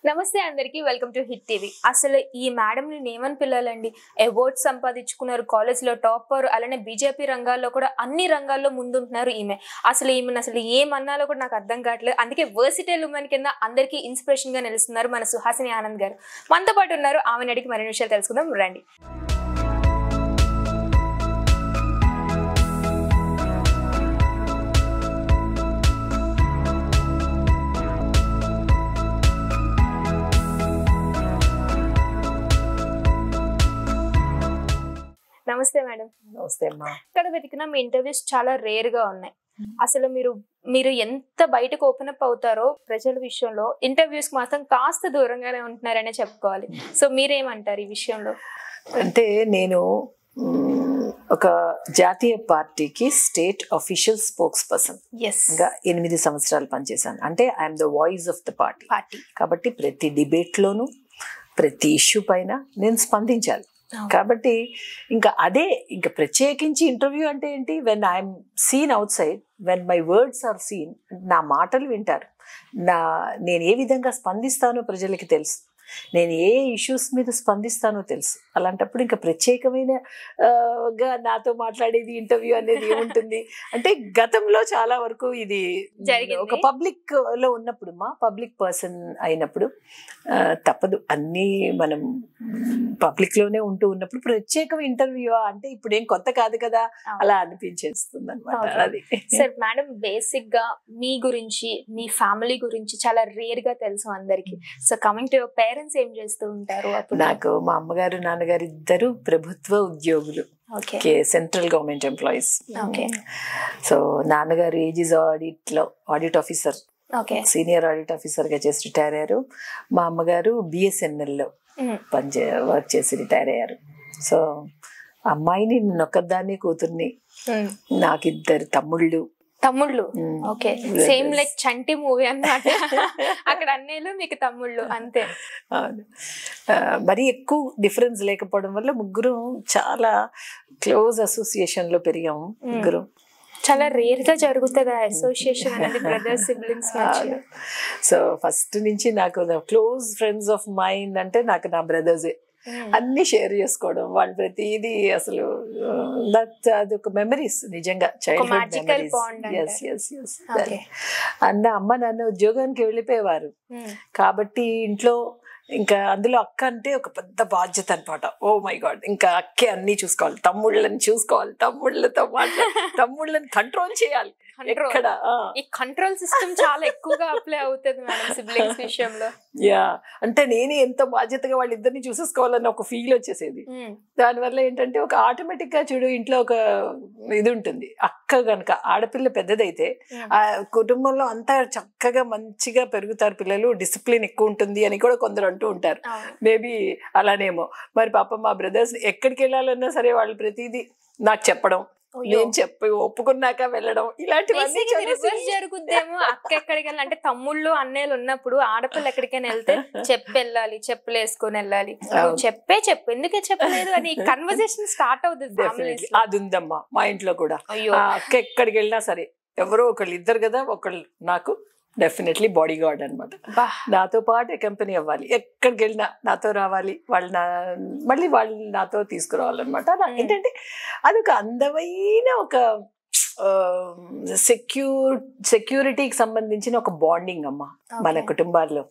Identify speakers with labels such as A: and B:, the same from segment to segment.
A: నమస్తే అందరికి welcome to hit TV. అసలు ఈ మేడం ని ఏమని పిల్లాలండి? అవార్డ్ సంపాదించుకున్నారు, కాలేజ్ లో టాపర్, అలానే బీజేపీ రంగాల్లో కూడా అన్ని రంగాల్లో ముందుంటున్నారు ఈమె. ఈమెను ఏమన్నాలో కూడా నాకు అర్థం కావట్లేదు. అందుకే వర్సిటైల్ ఉమెన్ కింద అందరికీ ఇన్స్పిరేషన్ గా నిలుస్తున్నారు మన సుహాసిని ఆనంద్ గారు. మనతో పాటు ఉన్నారు. ఆమెను అడిగి మరిన్ని విషయాలు తెలుసుకుందాం రండి. నమస్తే మేడం.
B: నమస్తే అమ్మా.
A: ఇక్కడ వెతికినా మీ ఇంటర్వ్యూస్ చాలా రేర్ గా ఉన్నాయి. అసలు మీరు ఎంత బయటకు ఓపెన్ అప్ అవుతారో ప్రజల విషయంలో, ఇంటర్వ్యూస్ మాత్రం కాస్త దూరంగానే ఉంటున్నారనే చెప్పుకోవాలి. సో మీరేమంటారు ఈ విషయంలో?
B: అంటే నేను ఒక జాతీయ పార్టీకి స్టేట్ అఫీషియల్ స్పోక్స్ పర్సన్ గా 8 సంవత్సరాలు పనిచేశాను. అంటే I'm the voice of the party. కాబట్టి ప్రతి డిబేట్ లోను, ప్రతి ఇష్యూ పైన నేను స్పందించాలి. కాబట్టి ఇంకా అదే, ఇంకా ప్రత్యేకించి ఇంటర్వ్యూ అంటే ఏంటి? When I'm seen outside, when my words are seen, నా మాటలు వింటారు, నేను ఏ విధంగా స్పందిస్తానో ప్రజలకి తెలుసు, నేను ఏ ఇష్యూస్ మీద స్పందిస్తానో తెలుసు. అలాంటప్పుడు ఇంకా ప్రత్యేకమైన నాతో మాట్లాడేది ఇంటర్వ్యూ అనేది ఏముంటుంది అంటే, గతంలో చాలా వరకు ఇది ఒక పబ్లిక్ లో ఉన్నప్పుడు, పబ్లిక్ పర్సన్ అయినప్పుడు తప్పదు, అన్నీ మనం పబ్లిక్ లోనే ఉంటూ ఉన్నప్పుడు ప్రత్యేకం ఇంటర్వ్యూ అంటే ఇప్పుడు ఏం కొత్త కాదు కదా, అలా అనిపించేస్తుంది అనమాట. అది
A: సార్ మేడం, బేసిక్ గా మీ గురించి, మీ ఫ్యామిలీ గురించి చాలా రేర్ గా తెలుసు అందరికి. So coming to your parents, ఏం చేస్తూ ఉంటారు?
B: నాకు మా అమ్మగారు నాన్నగారు ఇద్దరు ప్రభుత్వ ఉద్యోగులు, సెంట్రల్ గవర్నమెంట్ ఎంప్లాయీస్. సో నాన్నగారు Aegis audit officer, senior audit officer గా చేసి రిటైర్ అయ్యారు. మా అమ్మగారు బిఎస్ఎన్ఎల్ లో వర్క్ చేసి రిటైర్ అయ్యారు. సో అమ్మాయిని నొక్కదాన్ని, కూతుర్ని. నాకు 2 తమ్ముళ్ళు.
A: ఓకే, సేమ్ లైక్ చంటి మూవీ అన్నమాట. అక్కడ అన్నయ్యలు, మీకు తమ్ముళ్ళు, అంతే.
B: మరి ఎక్కువ డిఫరెన్స్ లేకపోవడం వల్ల ముగ్గురు చాలా క్లోజ్ అసోసియేషన్ లో పెరిగాము. ముగ్గురు
A: చాలా రేర్ గా జరుగుతుంది అసోసియేషన్ అనేది బ్రదర్స్, సిబ్లింగ్స్ మధ్య.
B: సో ఫస్ట్ నుంచి నాకు క్లోజ్ ఫ్రెండ్స్ ఆఫ్ మైండ్ అంటే నాకు నా బ్రదర్సే. అన్ని షేర్ చేసుకోవడం, వాళ్ళు ప్రతిదీ అసలు అది ఒక మెమరీస్, నిజంగా చైల్డ్హుడ్ మెమరీస్. అన్న అమ్మ నాన్న ఉద్యోగానికి వెళ్ళిపోయేవారు కాబట్టి ఇంట్లో ఇంకా అందులో అక్క అంటే ఒక పెద్ద బాధ్యత అనమాట. ఓ మై గాడ్, ఇంకా అక్కే అన్ని చూసుకోవాలి, తమ్ముళ్ళని చూసుకోవాలి, తమ్ముళ్ళని కంట్రోల్ చేయాలి. ఇక్కడ
A: ఈ కంట్రోల్ సిస్టమ్ చాలా ఎక్కువగా అప్లై అవుతుంది మేడం సిబ్లింగ్స్ విషయంలో.
B: అంటే నేనే ఎంత బాధ్యతగా వాళ్ళిద్దరిని చూసేసుకోవాలని ఒక ఫీల్ వచ్చేసేది. దానివల్ల ఏంటంటే ఒక ఆటోమేటిక్ గా చూడు, ఇంట్లో ఒక ఇది ఉంటుంది. అక్క గనక ఆడపిల్ల పెద్దదైతే ఆ కుటుంబంలో అంతా చక్కగా మంచిగా పెరుగుతారు పిల్లలు, డిసిప్లిన్ ఎక్కువ ఉంటుంది అని కూడా కొందరు అంటూ ఉంటారు. మేబీ అలానేమో. మరి పాప మా బ్రదర్స్ ఎక్కడికి వెళ్ళాలన్నా సరే వాళ్ళు ప్రతిదీ నాకు చెప్పడం, నేను చెప్పి ఒప్పుకున్నాక వెళ్ళడం, ఇలాంటివన్నీ
A: జరుగుద్దేమో. అక్క ఎక్కడికి వెళ్ళాలి అంటే, తమ్ముళ్ళు అన్నయ్యలు ఉన్నప్పుడు ఆడపిల్ల ఎక్కడికైనా వెళ్తే వెళ్ళాలి, చెప్పులు వేసుకొని వెళ్ళాలి, చెప్పు ఎందుకే చెప్పలేదు అని కన్వర్సేషన్ స్టార్ట్ అవుతుంది.
B: అది ఉందమ్మా మా ఇంట్లో కూడా. అక్క ఎక్కడికి వెళ్ళినా సరే ఎవరో ఒకళ్ళు, ఇద్దరు కదా, ఒకళ్ళు నాకు డెఫినెట్లీ బాడీ గార్డ్ అనమాట. నాతో పాటు కంపెనీ అవ్వాలి, ఎక్కడికి వెళ్ళినా నాతో రావాలి, మళ్ళీ వాళ్ళు నాతో తీసుకురావాలన్నమాట. ఏంటంటే అదొక అందమైన ఒక సెక్యూరిటీకి సంబంధించిన ఒక బాండింగ్ అమ్మా మన కుటుంబాల్లో.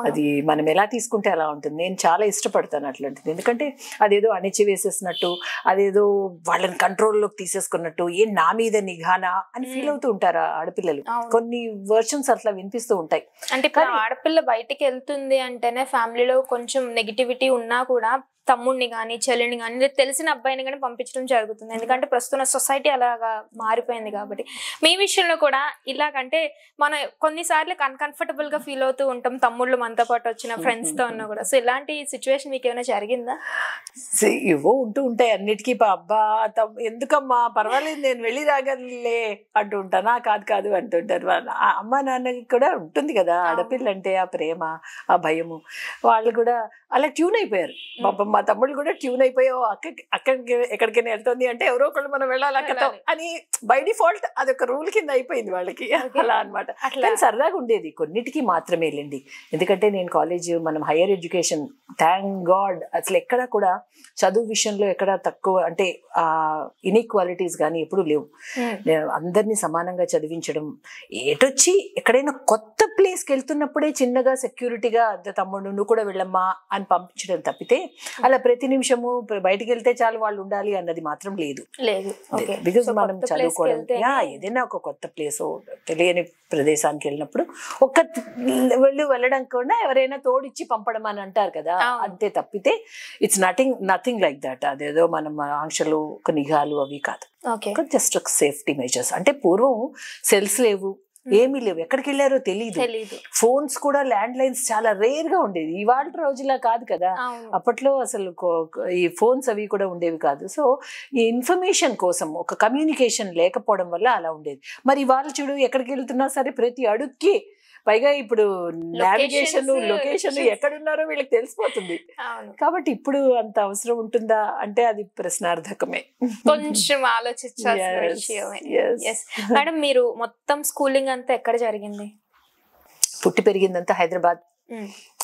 B: అది మనం ఎలా తీసుకుంటే అలా ఉంటుంది. నేను చాలా ఇష్టపడతాను అట్లాంటిది. ఎందుకంటే అదేదో అణిచివేసేసినట్టు, అదేదో వాళ్ళని కంట్రోల్లోకి తీసేసుకున్నట్టు, ఏం నా మీద నిఘానా అని ఫీల్ అవుతూ ఉంటారు ఆడపిల్లలు. కొన్ని వర్షన్స్ అట్లా వినిపిస్తూ ఉంటాయి.
A: అంటే ఆడపిల్ల బయటికి వెళ్తుంది అంటేనే ఫ్యామిలీలో కొంచెం నెగిటివిటీ ఉన్నా కూడా తమ్ముడిని కానీ చెల్లిని కానీ తెలిసిన అబ్బాయిని కానీ పంపించడం జరుగుతుంది. ఎందుకంటే ప్రస్తుతం సొసైటీ అలాగా మారిపోయింది కాబట్టి. మీ విషయంలో కూడా ఇలాగంటే మనం కొన్నిసార్లు అన్కంఫర్టబుల్ గా ఫీల్ అవుతూ ఉంటాం, తమ్ముళ్ళు మనతో పాటు వచ్చిన ఫ్రెండ్స్ తో ఉన్నా కూడా. సో ఇలాంటి సిచ్యువేషన్ మీకు ఏమైనా జరిగిందా?
B: ఇవో ఉంటూ ఉంటాయి అన్నిటికీ. అబ్బా ఎందుకమ్మా, పర్వాలేదు, నేను వెళ్ళి రాగలే అంటూ ఉంటానా, కాదు అంటుంటారు. అమ్మ నాన్నకి కూడా ఉంటుంది కదా ఆడపిల్ల అంటే, ఆ ప్రేమ, ఆ భయము. వాళ్ళు కూడా అలా ట్యూన్ అయిపోయారు. బాబమ్మ మా తమ్ముళ్ళు కూడా ట్యూన్ అయిపోయావు, అక్కడికి ఎక్కడికైనా వెళ్తుంది అంటే ఎవరో ఒకళ్ళు మనం వెళ్ళాలి అక్కతో అని బై డిఫాల్ట్ అదొక రూల్ కింద అయిపోయింది వాళ్ళకి. అలా అనమాట. కానీ సరదాగా ఉండేది, కొన్నిటికి మాత్రమే వెళ్ళండి. ఎందుకంటే నేను కాలేజ్, మనం హైయర్ ఎడ్యుకేషన్, థ్యాంక్ గాడ్ అసలు ఎక్కడ కూడా చదువు విషయంలో ఎక్కడ తక్కువ అంటే ఇన్ఈక్వాలిటీస్ కానీ ఎప్పుడు లేవు. అందరినీ సమానంగా చదివించడం, ఏటొచ్చి ఎక్కడైనా కొత్త ప్లేస్కి వెళ్తున్నప్పుడే చిన్నగా సెక్యూరిటీగా తమ్ముడు నువ్వు కూడా వెళ్ళమ్మా అని పంపించడం తప్పితే అలా ప్రతి నిమిషము బయటికి వెళ్తే చాలు వాళ్ళు ఉండాలి అన్నది మాత్రం లేదు. బికాజ్ మనం చదువుకోవడం ఏదైనా ఒక కొత్త ప్లేస్, తెలియని ప్రదేశానికి వెళ్ళినప్పుడు ఒక్క వెళ్ళడం కూడా ఎవరైనా తోడిచ్చి పంపడం అని అంటారు కదా, అంతే తప్పితే ఇట్స్ నథింగ్ లైక్ దట్. అదేదో మనం ఆంక్షలు, ఒక నిఘాలు అవి కాదు, జస్ట్ ఒక సేఫ్టీ మెజర్స్. అంటే పూర్వం సెల్స్ లేవు, ఏమీ లేవు, ఎక్కడికి వెళ్ళారో తెలీదు. ఫోన్స్ కూడా ల్యాండ్ లైన్స్ చాలా రేర్ గా ఉండేది, ఇవాళ రోజులా కాదు కదా. అప్పట్లో అసలు ఈ ఫోన్స్ అవి కూడా ఉండేవి కాదు. సో ఈ ఇన్ఫర్మేషన్ కోసం ఒక కమ్యూనికేషన్ లేకపోవడం వల్ల అలా ఉండేది. మరి ఇవాళ చూడు, ఎక్కడికి వెళ్తున్నా సరే ప్రతి అడుగుకి, పైగా ఇప్పుడు నావిగేషన్, లొకేషన్ ఎక్కడున్నారో వీళ్ళకి తెలిసిపోతుంది. కాబట్టి ఇప్పుడు అంత అవసరం ఉంటుందా అంటే అది ప్రశ్నార్థకమే,
A: కొంచెం ఆలోచించాల్సిన విషయమే. మేడం, మీరు మొత్తం స్కూలింగ్ అంతా ఎక్కడ జరిగింది?
B: పుట్టి పెరిగిందంతా హైదరాబాద్.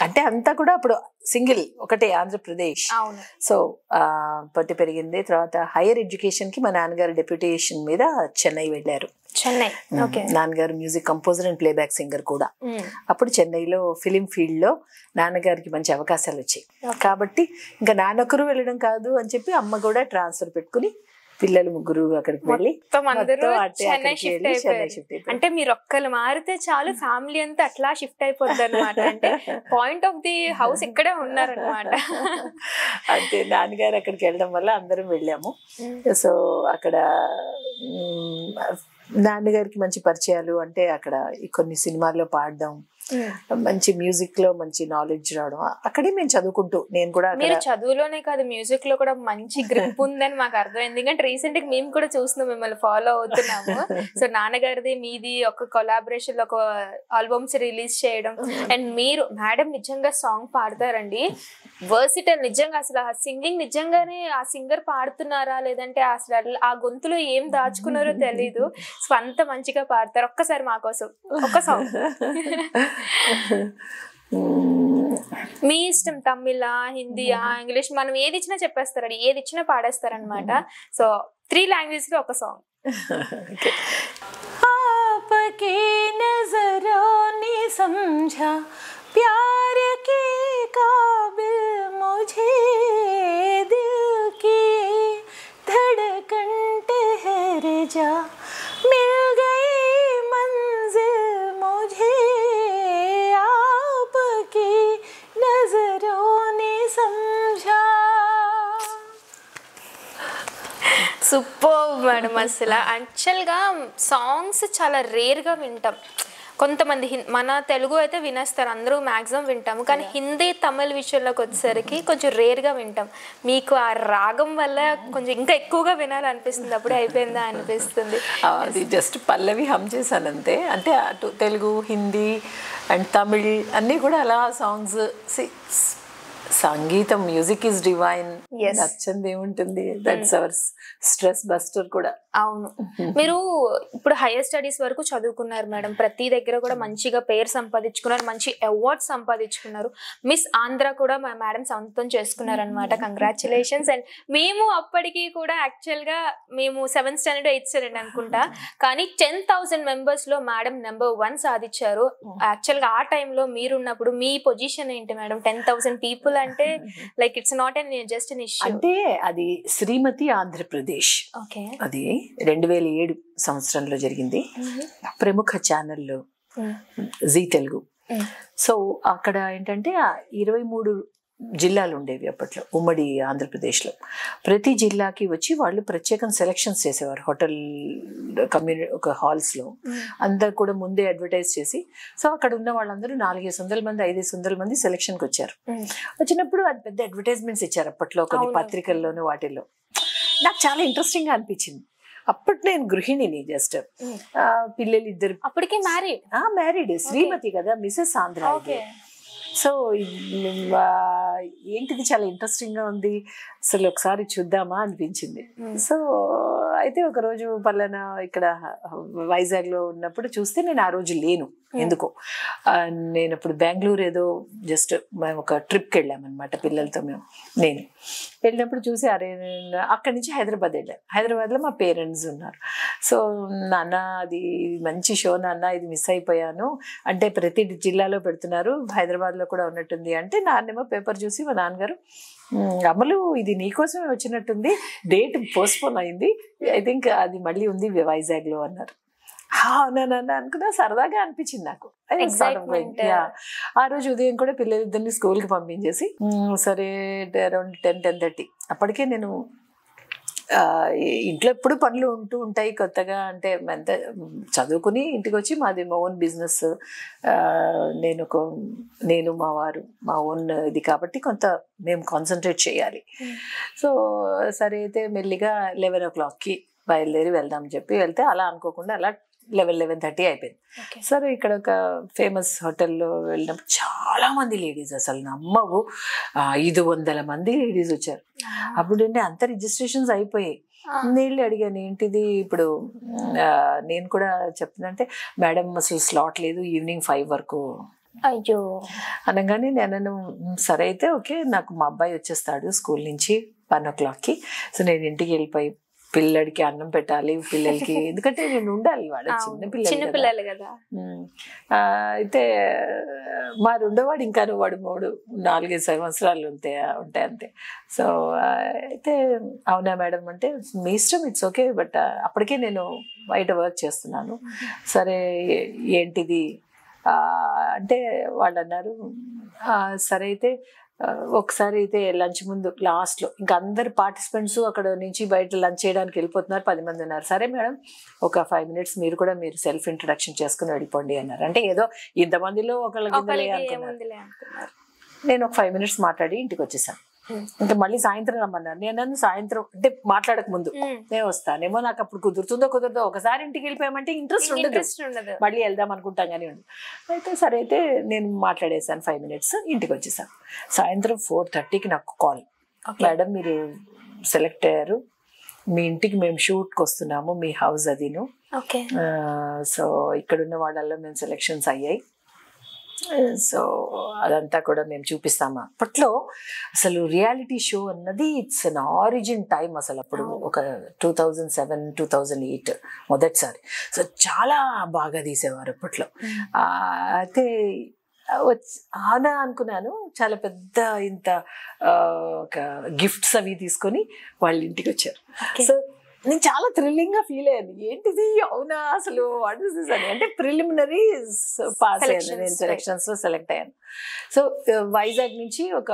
B: అంటే అంతా కూడా అప్పుడు సింగిల్ ఒకటే ఆంధ్రప్రదేశ్. సో పుట్టి పెరిగింది. తర్వాత హైయర్ ఎడ్యుకేషన్ కి మా నాన్నగారు డెప్యూటేషన్ మీద చెన్నై వెళ్ళారు. నాన్నగారు music composer and playback singer కూడా. అప్పుడు చెన్నైలో ఫిలిం ఫీల్డ్ లో నాన్నగారికి మంచి అవకాశాలు వచ్చాయి. కాబట్టి ఇంకా నాన్నొక్కరు వెళ్ళడం కాదు అని చెప్పి అమ్మ కూడా ట్రాన్స్ఫర్ పెట్టుకుని పిల్లలు ముగ్గురు అక్కడికి వెళ్ళి
A: అంటే మీరు ఒక్కరు మారితే చాలు ఫ్యామిలీ అంతా అట్లా షిఫ్ట్ అయిపోద్ది అనమాట. అంటే పాయింట్ ఆఫ్ ది హౌస్ ఇక్కడే ఉన్నారనమాట.
B: అంతే, నాన్నగారు అక్కడికి వెళ్ళడం వల్ల అందరం వెళ్ళాము. సో అక్కడ నాన్నగారికి మంచి పరిచయాలు, అంటే అక్కడ కొన్ని సినిమాల్లో పాడడం, మంచి మ్యూజిక్ లో మంచి నాలెడ్జ్ రావడం, అక్కడే మేము చదువుకుంటూ, నేను కూడా
A: మీరు చదువులోనే కాదు మ్యూజిక్ లో కూడా మంచి గ్రిప్ ఉందని మాకు అర్థమైంది. ఎందుకంటే రీసెంట్ గా మేము కూడా చూస్తున్నాం, మిమ్మల్ని ఫాలో అవుతున్నాము. సో నాన్నగారిది మీది ఒక కొలాబరేషన్ లో ఒక ఆల్బమ్స్ రిలీజ్ చేయడం, అండ్ మీరు మేడం నిజంగా సాంగ్ పాడతారండి, వర్సిటల్. నిజంగా అసలు ఆ సింగింగ్ నిజంగానే ఆ సింగర్ పాడుతున్నారా లేదంటే అసలు ఆ గొంతులో ఏం దాచుకున్నారో తెలీదు. సో అంత మంచిగా పాడతారు. ఒక్కసారి మా కోసం ఒక సాంగ్. మీ ఇష్టం, తమిళ, హిందీయా, ఇంగ్లీష్, మనం ఏది ఇచ్చినా చెప్పేస్తారండి, ఏది ఇచ్చినా పాడేస్తారనమాట. సో 3 లాంగ్వేజ్ లో ఒక సాంగ్.
C: आपके नजरों ने समझा प्यार के काबिल मुझे, दिल की धड़कन ठहर जा, मिल गई मंजिल मुझे, आपकी नजरों ने समझा.
A: Super madam. అసలు యాక్చువల్గా సాంగ్స్ చాలా రేర్గా వింటాం. కొంతమంది మన తెలుగు అయితే వినేస్తారు, అందరూ మ్యాక్సిమం వింటాము. కానీ హిందీ, తమిళ విషయంలోకి వచ్చేసరికి కొంచెం రేర్గా వింటాం. మీకు ఆ రాగం వల్ల కొంచెం ఇంకా ఎక్కువగా వినాలనిపిస్తుంది, అప్పుడే అయిపోయిందా అనిపిస్తుంది.
B: అది జస్ట్ పల్లవి హమ్ చేశాను అంతే. అంటే అటు తెలుగు, హిందీ అండ్ తమిళ్ అన్నీ కూడా అలా సాంగ్స్. సంగీతం, మ్యూజిక్ ఈజ్ డివైన్, నచ్చంది ఏముంటుంది. దట్స్ అవర్ స్ట్రెస్ బస్టర్ కూడా.
A: అవును. మీరు ఇప్పుడు హైయర్ స్టడీస్ వరకు చదువుకున్నారు మేడం, ప్రతి దగ్గర కూడా మంచిగా పేరు సంపాదించుకున్నారు, మంచి అవార్డ్స్ సంపాదించుకున్నారు. మిస్ ఆంధ్ర కూడా మా మేడం సొంతం చేసుకున్నారు అనమాట. కంగ్రాచులేషన్స్. అండ్ మేము అప్పటికి కూడా యాక్చువల్గా మేము 7th స్టాండర్డ్ 8th స్టాండర్డ్ అనుకుంటా, కానీ 10,000 members లో మేడం నెంబర్ 1 సాధించారు. యాక్చువల్గా ఆ టైంలో మీరున్నప్పుడు మీ పొజిషన్ ఏంటి మేడం? 10,000 people అంటే like it's not an just an issue.
B: అంటే అది శ్రీమతి ఆంధ్రప్రదేశ్, అది 2007 సంవత్సరంలో జరిగింది. ప్రముఖ ఛానల్లో జీ తెలుగు. సో అక్కడ ఏంటంటే 23 జిల్లాలు ఉండేవి అప్పట్లో ఉమ్మడి ఆంధ్రప్రదేశ్లో. ప్రతి జిల్లాకి వచ్చి వాళ్ళు ప్రత్యేకంగా సెలక్షన్స్ చేసేవారు హోటల్ ఒక హాల్స్లో. అందరు కూడా ముందే అడ్వర్టైజ్ చేసి, సో అక్కడ ఉన్న వాళ్ళందరూ 400 మంది 500 మంది సెలక్షన్కి వచ్చారు. వచ్చినప్పుడు అది పెద్ద అడ్వర్టైజ్మెంట్స్ ఇచ్చారు అప్పట్లో కొన్ని పత్రికల్లోనూ వాటిల్లో. నాకు చాలా ఇంట్రెస్టింగ్గా అనిపించింది. అప్పటి నేను గృహిణిని, జస్ట్ పిల్లలు 2.
A: అప్పటికే మ్యారీడ్
B: శ్రీమతి కదా, మిసెస్ ఆంధ్ర. సో ఏంటిది చాలా ఇంట్రెస్టింగ్గా ఉంది, అసలు ఒకసారి చూద్దామా అనిపించింది. సో అయితే ఒకరోజు పలానా ఇక్కడ వైజాగ్లో ఉన్నప్పుడు చూస్తే నేను ఆ రోజు లేను ఎందుకో. నేను ఇప్పుడు బెంగళూరు ఏదో జస్ట్ మేము ఒక ట్రిప్కి వెళ్ళామన్నమాట పిల్లలతో. నేను వెళ్ళినప్పుడు చూసి అరే అక్కడి నుంచి హైదరాబాద్ వెళ్ళాను. హైదరాబాద్లో మా పేరెంట్స్ ఉన్నారు. సో నాన్న అది మంచి షో నాన్న, ఇది మిస్ అయిపోయాను అంటే ప్రతి జిల్లాలో పెడుతున్నారు, హైదరాబాద్లో కూడా ఉన్నట్టుంది అంటే నాన్నేమో పేపర్ చూసి మా నాన్నగారు అమలు ఇది నీకోసమే వచ్చినట్టుంది, డేట్ పోస్ట్పోన్ అయింది, ఐ థింక్ అది మళ్ళీ ఉంది వైజాగ్లో అన్నారు. అవునా అనుకున్నా, సరదాగా అనిపించింది నాకు. ఆ రోజు ఉదయం కూడా పిల్లలిద్దరిని స్కూల్కి పంపించేసి సరే అరౌండ్ 10-10:30 అప్పటికే నేను ఇంట్లో ఎప్పుడు పనులు ఉంటూ ఉంటాయి కొత్తగా. అంటే ఎంత చదువుకుని ఇంటికి వచ్చి మాది మా ఓన్ బిజినెస్, నేను మా వారు మా ఓన్ ఇది కాబట్టి కొంత మేము కాన్సన్ట్రేట్ చేయాలి. సో సరే అయితే మెల్లిగా 11 o'clockకి బయలుదేరి వెళ్దాం చెప్పి వెళ్తే అలా అనుకోకుండా అలా 11-11:30 అయిపోయింది. సరే ఇక్కడ ఒక ఫేమస్ హోటల్లో వెళ్ళినప్పుడు చాలా మంది లేడీస్, అసలు నమ్మవు 500 మంది లేడీస్ వచ్చారు. అప్పుడు అంటే అంత రిజిస్ట్రేషన్స్ అయిపోయాయి. నీళ్ళు అడిగాను ఏంటిది ఇప్పుడు నేను కూడా చెప్తుందంటే మేడం అసలు స్లాట్ లేదు, ఈవినింగ్ 5 వరకు.
A: అయ్యో
B: అనగానే నేను సరే అయితే ఓకే, నాకు మా అబ్బాయి వచ్చేస్తాడు స్కూల్ నుంచి 1 o'clockకి. సో నేను ఇంటికి వెళ్ళిపోయి పిల్లడికి అన్నం పెట్టాలి పిల్లలకి, ఎందుకంటే నేను ఉండాలి, వాళ్ళ చిన్న పిల్లలు కదా. అయితే మా రెండోవాడు ఇంకా వాడు 4-5 సంవత్సరాలు ఉంటాయి అంతే. సో అయితే అవునా మేడం అంటే మీ ఇష్టం, ఇట్స్ ఓకే, బట్ అప్పటికే నేను బయట వర్క్ చేస్తున్నాను. సరే ఏంటిది అంటే వాళ్ళు అన్నారు సరే అయితే ఒకసారి అయితే లంచ్ ముందు లాస్ట్లో ఇంకా అందరు పార్టిసిపెంట్స్ అక్కడ నుంచి బయట లంచ్ చేయడానికి వెళ్ళిపోతున్నారు, 10 మంది ఉన్నారు. సరే మేడం ఒక 5 minutes మీరు సెల్ఫ్ ఇంట్రడక్షన్ చేసుకుని వెళ్ళిపోండి అన్నారు. అంటే ఏదో ఇంతమందిలో ఒకళ్ళకి నేను ఒక 5 minutes మాట్లాడి ఇంటికి వచ్చేసాను. ఇంకా మళ్ళీ సాయంత్రం రమ్మన్నారు. నేను సాయంత్రం అంటే మాట్లాడక ముందు నేను వస్తానేమో, నాకు అప్పుడు కుదురుతుందో ఒకసారి ఇంటికి వెళ్ళిపోయామంటే ఇంట్రెస్ట్ ఉండదు, మళ్ళీ వెళ్దాం అనుకుంటాం కానీ ఉండదు. అయితే సరే అయితే నేను మాట్లాడేసాను 5 minutes, ఇంటికి వచ్చేసాను. సాయంత్రం 4:30కి నాకు కాల్, మేడం మీరు సెలెక్ట్ అయ్యారు, మీ ఇంటికి మేము షూట్కి వస్తున్నాము, మీ హౌస్ అదిను. సో ఇక్కడున్న వాళ్ళల్లో మేము సెలెక్షన్స్ అయ్యాయి, సో అదంతా కూడా మేము చూపిస్తాము. అప్పట్లో అసలు రియాలిటీ షో అన్నది ఇట్స్ అన్ ఆరిజిన్ టైం, అసలు అప్పుడు ఒక 2007-2008 మొదటిసారి. సో చాలా బాగా తీసేవారు అప్పట్లో. అయితే ఆనా అనుకున్నాను, చాలా పెద్ద ఇంత ఒక గిఫ్ట్స్ అవి తీసుకొని వాళ్ళ ఇంటికి వచ్చారు. సో నేను చాలా థ్రిల్లింగ్గా ఫీల్ అయ్యాను, ఏంటిది అవునా అసలు వాట్ ఇస్ దిస్ అని. అంటే ప్రిలిమినరీ పాస్ అయ్యాను, నేను సెలెక్షన్స్లో సెలెక్ట్ అయ్యాను. సో వైజాగ్ నుంచి ఒక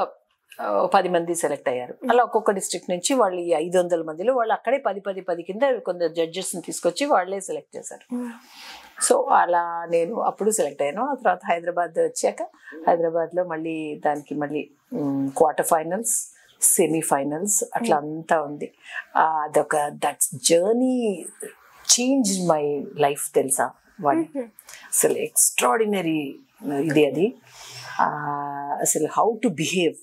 B: 10 మంది సెలెక్ట్ అయ్యారు. అలా ఒక్కొక్క డిస్ట్రిక్ట్ నుంచి వాళ్ళు ఈ 500 మందిలో వాళ్ళు అక్కడే 10 కింద కొందరు జడ్జెస్ని తీసుకొచ్చి వాళ్ళే సెలెక్ట్ చేశారు. సో అలా నేను అప్పుడు సెలెక్ట్ అయ్యాను. ఆ తర్వాత హైదరాబాద్ వచ్చాక హైదరాబాద్లో మళ్ళీ దానికి మళ్ళీ క్వార్టర్ ఫైనల్స్, సెమీఫైనల్స్ అట్లా అంతా ఉంది. అదొక that's journey change my life తెలుసా వాడి. అసలు ఎక్స్ట్రాడినరీ ఇది అది. అసలు హౌ టు బిహేవ్,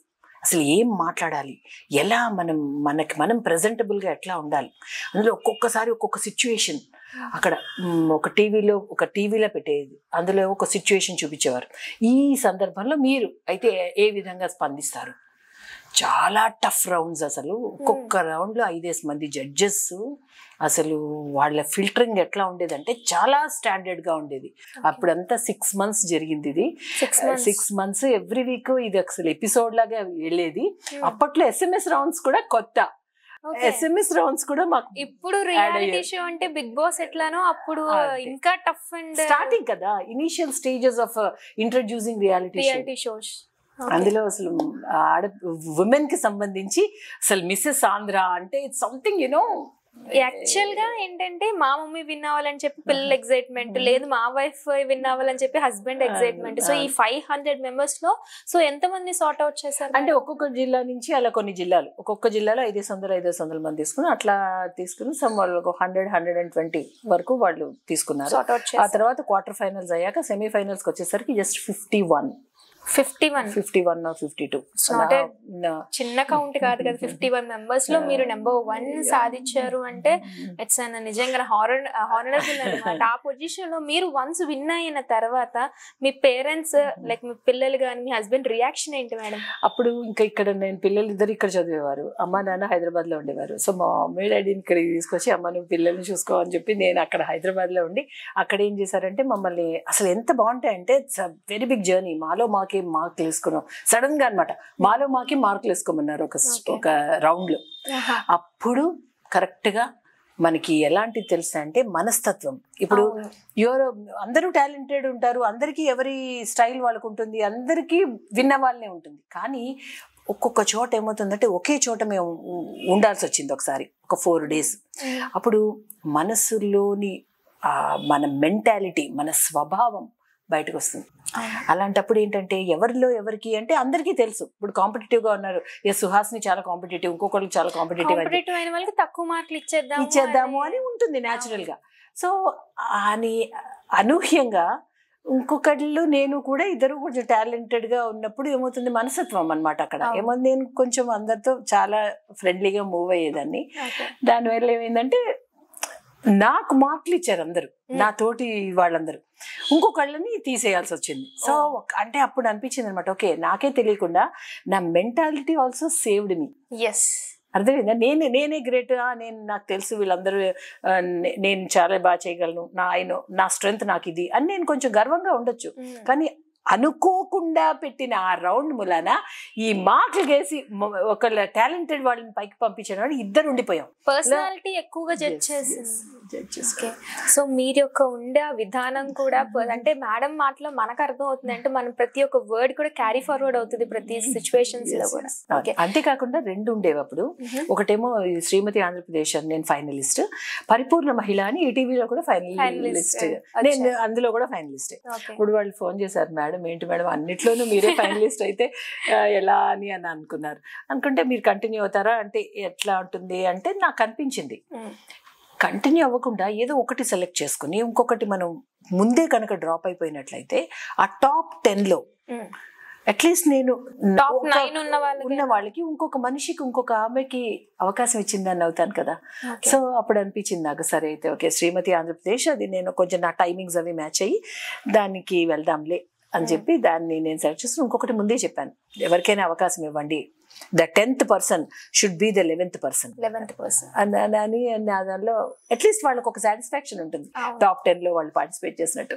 B: అసలు ఏం మాట్లాడాలి, ఎలా మనం ప్రజెంటబుల్గా ఎట్లా ఉండాలి. అందులో ఒక్కొక్కసారి ఒక్కొక్క సిచ్యువేషన్ అక్కడ ఒక టీవీలో పెట్టేది, అందులో ఒక సిచ్యువేషన్ చూపించేవారు. ఈ సందర్భంలో మీరు అయితే ఏ విధంగా స్పందిస్తారు. చాలా టఫ్ రౌండ్స్, అసలు ఒక్కొక్క రౌండ్లో 5 మంది జడ్జెస్. అసలు వాళ్ళ ఫిల్టరింగ్ ఎట్లా ఉండేదంటే చాలా స్టాండర్డ్గా ఉండేది. అప్పుడంతా 6 months జరిగింది ఇది. 6 months ఎవ్రీ వీక్ ఇది అసలు ఎపిసోడ్ లాగా వెళ్ళేది. అప్పట్లో SMS రౌండ్స్ కూడా కొత్త, SMS రౌండ్స్ కూడా మాకు.
A: ఇప్పుడు రియాలిటీ షో అంటే బిగ్ బాస్ ఎట్లానో అప్పుడు ఇంకా టఫ్ అండ్
B: స్టార్టింగ్ కదా, initial stages of introducing reality shows. అందులో అసలు ఉమెన్ కి సంబంధించి అసలు మిస్సెస్ ఆంధ్ర అంటే ఇట్స్ సంథింగ్
A: యాక్చువల్ గా ఏంటంటే మా మమ్మీ విన్ అవ్వాలని చెప్పి పిల్లల ఎక్సైట్మెంట్, లేదు మా వైఫ్ విన్ అవ్వాలని చెప్పి హస్బెండ్ ఎక్సైట్మెంట్. సో ఈ 500 members లో సో ఎంత మంది సార్ట్ అవుట్ చేశారు
B: అంటే ఒక్కొక్క జిల్లా నుంచి అలా కొన్ని జిల్లాలు, ఒక్కొక్క జిల్లాలో 500 మంది తీసుకుని అట్లా తీసుకుని సమ్ వాళ్ళు 100-120 వరకు వాళ్ళు తీసుకున్నారు. ఆ తర్వాత క్వార్టర్ ఫైనల్స్ అయ్యాక సెమీఫైనల్స్కి వచ్చేసరికి జస్ట్ 51 51 or 52.
A: చిన్న కౌంట్ కాదు కదా. 51 members లో మీరు నెంబర్ 1 సాధించారు అంటే ఇట్స్ నిజంగా హానరబుల్ అనమాట. ఆ పొజిషన్ లో మీరు వన్స్ విన్ అయిన తర్వాత మీ పేరెంట్స్ లైక్ మీ పిల్లలు కానీ మీ హస్బెండ్ రియాక్షన్ ఏంటి మేడం?
B: అప్పుడు ఇంకా ఇక్కడ నేను పిల్లలు ఇద్దరు ఇక్కడ చదివేవారు, అమ్మ నాన్న హైదరాబాద్ లో ఉండేవారు. సో మా మమ్మీ డాడీని ఇక్కడ తీసుకొచ్చి అమ్మ నువ్వు పిల్లల్ని చూసుకో అని చెప్పి నేను అక్కడ హైదరాబాద్ లో ఉండి అక్కడ ఏం చేశారంటే మమ్మల్ని అసలు ఎంత బాగుంటాయంటే ఇట్స్ వెరీ బిగ్ జర్నీ. మాలో మాకే మార్కులు వేసుకున్నాం సడన్ గా అనమాట. మాలో మాకి మార్కులు వేసుకోమన్నారు ఒక రౌండ్ లో. అప్పుడు కరెక్ట్ గా మనకి ఎలాంటి తెలుసా అంటే మనస్తత్వం. ఇప్పుడు అందరూ టాలెంటెడ్ ఉంటారు, అందరికీ ఎవరి స్టైల్ వాళ్ళకు ఉంటుంది, అందరికీ విన్న వాళ్ళనే ఉంటుంది. కానీ ఒక్కొక్క చోట ఏమవుతుందంటే ఒకే చోట మేము ఉండాల్సి వచ్చింది ఒకసారి ఒక 4 days. అప్పుడు మనసులోని మన మెంటాలిటీ మన స్వభావం బయటకు వస్తుంది. అలాంటప్పుడు ఏంటంటే ఎవరిలో ఎవరికి అంటే అందరికీ తెలుసు. ఇప్పుడు కాంపిటేటివ్ గా ఉన్నారు, సుహాస్ని చాలా కాంపిటేటివ్, ఇంకొకరికి చాలా కాంపిటేటివ్
A: అయిన వాళ్ళకి తక్కువ మార్కులు
B: ఇచ్చేద్దాము అని ఉంటుంది న్యాచురల్ గా. సో అని అనూహ్యంగా ఇంకొకళ్ళు నేను కూడా ఇద్దరు కొంచెం టాలెంటెడ్ గా ఉన్నప్పుడు ఏమవుతుంది మనస్తత్వం అనమాట. అక్కడ ఏమవుతుంది నేను కొంచెం అందరితో చాలా ఫ్రెండ్లీగా మూవ్ అయ్యేదాన్ని. దానివల్ల ఏమైందంటే నాకు మార్కులు ఇచ్చారు అందరూ, నా తోటి వాళ్ళందరూ, ఇంకొకళ్ళని తీసేయాల్సి వచ్చింది. సో అంటే అప్పుడు అనిపించింది అనమాట, ఓకే నాకే తెలియకుండా నా మెంటాలిటీ ఆల్సో సేవ్డ్ మీ. అర్థమైందా? నేనే గ్రేట్, నాకు తెలుసు వీళ్ళందరూ నేను చాలా బాగా చేయగలను, నా స్ట్రెంగ్త్ నాకు ఇది అని నేను కొంచెం గర్వంగా ఉండొచ్చు. కానీ అనుకోకుండా పెట్టిన ఆ రౌండ్ మూలాన ఈ మార్కులు వేసి ఒకళ్ళ టాలెంటెడ్ వాళ్ళని పైకి పంపించిన వాడు ఇద్దరు ఉండిపోయాం.
A: పర్సనాలిటీ ఎక్కువగా జడ్జ్ చేసింది. సో మీరు యొక్క ఉండే విధానం కూడా అంటే మేడం మాటలో మనకు అర్థం అవుతుంది అంటే మనం ప్రతి ఒక్క వర్డ్ కూడా క్యారీ ఫార్వర్డ్ అవుతుంది ప్రతి సిచ్యువేషన్స్ లో కూడా.
B: అంతేకాకుండా 2 ఉండేవి అప్పుడు. ఒకటేమో శ్రీమతి ఆంధ్రప్రదేశ్ అని నేను ఫైనలిస్ట్, పరిపూర్ణ మహిళ అని ఈటీవీలో కూడా ఫైనలిస్ట్, నేను అందులో కూడా ఫైనలిస్ట్. ఇప్పుడు వాళ్ళు ఫోన్ చేశారు, మేడం ఏంటి మేడం అన్నిట్లోనూ మీరే ఫైనలిస్ట్ అయితే ఎలా అని అనుకున్నారు. అనుకుంటే మీరు కంటిన్యూ అవుతారా అంటే ఎట్లా ఉంటుంది అంటే నాకు అనిపించింది కంటిన్యూ అవ్వకుండా ఏదో ఒకటి సెలెక్ట్ చేసుకుని ఇంకొకటి మనం ముందే కనుక డ్రాప్ అయిపోయినట్లయితే ఆ టాప్ 10 లో అట్లీస్ట్ నేను ఉన్న వాళ్ళకి ఇంకొక మనిషికి ఇంకొక ఆమెకి అవకాశం ఇచ్చిందని అవుతాను కదా. సో అప్పుడు అనిపించింది నాకు సరే అయితే ఓకే శ్రీమతి ఆంధ్రప్రదేశ్ అది నేను కొంచెం నా టైమింగ్స్ అవి మ్యాచ్ అయ్యి దానికి వెళ్దాంలే అని చెప్పి దాన్ని నేను సెలెక్ట్ చేసి ఇంకొకటి ముందే చెప్పాను, ఎవరికైనా అవకాశం ఇవ్వండి, the 10th person should be the 11th person అని దానిలో అట్లీస్ట్ వాళ్ళకి ఒక సాటిస్ఫాక్షన్ ఉంటుంది టాప్ 10 లో వాళ్ళు పార్టిసిపేట్ చేసినట్టు.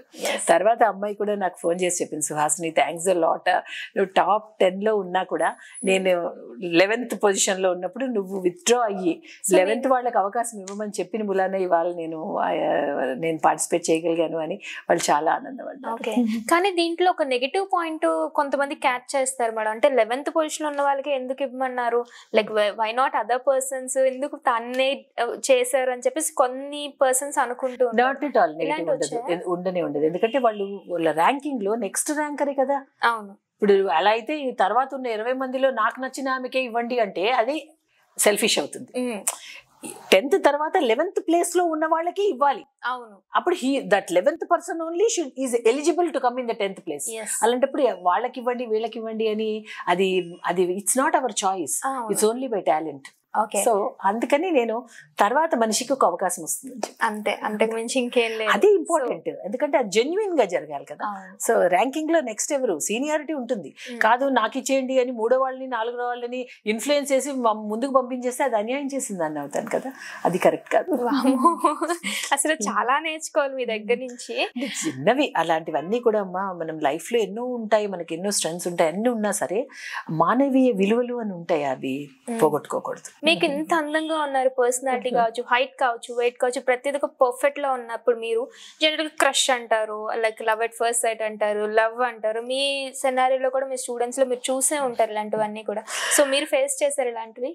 B: తర్వాత అమ్మాయి కూడా నాకు ఫోన్ చేసి చెప్పింది, సుహాసిని థ్యాంక్స్ అ లాట్, నువ్వు టాప్ 10 లో ఉన్నా కూడా నేను 11th పొజిషన్ లో ఉన్నప్పుడు నువ్వు విత్డ్రా అయ్యి 11th వాళ్ళకి అవకాశం ఇవ్వమని చెప్పిన మూలానే ఇవాళ నేను పార్టిసిపేట్ చేయగలిగాను అని వాళ్ళు చాలా ఆనందపడ్డారు.
A: కానీ దీంట్లో ఒక నెగిటివ్ పాయింట్ కొంతమంది క్యాచ్ చేస్తారు మేడం, అంటే 11th పొజిషన్ ఉన్న వాళ్ళకి ఎందుకు ఇవ్వమన్నారు, like why not other persons, ఎందుకు తన్నే చేశారు అని చెప్పేసి కొన్ని పర్సన్స్ అనుకుంటూ
B: ఉండనే ఉండదు. ఎందుకంటే వాళ్ళ ర్యాంకింగ్ లో నెక్స్ట్ ర్యాంకరే కదా.
A: అవును.
B: ఇప్పుడు అలా అయితే తర్వాత ఉన్న 20 మందిలో నాకు నచ్చిన ఆమెకే ఇవ్వండి అంటే అది సెల్ఫిష్ అవుతుంది. 10th తర్వాత 11th ప్లేస్ లో ఉన్న వాళ్ళకి ఇవ్వాలి.
A: అవును.
B: అప్పుడు that 11th person only is eligible to come in the 10th place. అలాంటప్పుడు వాళ్ళకి ఇవ్వండి వీళ్ళకి ఇవ్వండి అని అది it's not our choice, it's only by talent. So అందుకని నేను తర్వాత మనిషికి ఒక అవకాశం వస్తుంది
A: అంతే, అంతకు మించి ఇంకేం లేదు.
B: అది ఇంపార్టెంట్, ఎందుకంటే అది జెన్యున్ గా జరగాలి కదా. సో ర్యాంకింగ్ లో నెక్స్ట్ ఎవరు సీనియారిటీ ఉంటుంది కాదు, నాకు ఇచ్చేయండి అని 3వ వాళ్ళని 4వ వాళ్ళని ఇన్ఫ్లుయెన్స్ చేసి ముందుకు పంపించేస్తే అది అన్యాయం చేసింది అని అవుతాను కదా, అది కరెక్ట్ కాదు.
A: అసలు చాలా నేర్చుకోవాలి మీ దగ్గర నుంచి.
B: చిన్నవి అలాంటివన్నీ కూడా అమ్మా మనం లైఫ్ లో ఎన్నో ఉంటాయి, మనకి ఎన్నో స్ట్రెంగ్స్ ఉంటాయి, అన్ని ఉన్నా సరే మానవీయ విలువలు అని ఉంటాయి, అవి పోగొట్టుకోకూడదు.
A: మీకు ఇంత అందంగా ఉన్నారు, పర్సనాలిటీ కావచ్చు, హైట్ కావచ్చు, వెయిట్ కావచ్చు, ప్రతిదీ ఒక పర్ఫెక్ట్ లో ఉన్నప్పుడు మీరు జనరల్ క్రష్ అంటారు, like love at first sight అంటారు, లవ్ అంటారు. మీ సెనారీలో కూడా మీ స్టూడెంట్స్ లో మీరు చూసే ఉంటారు ఇలాంటివన్నీ కూడా. సో మీరు ఫేస్ చేశారు ఇలాంటివి?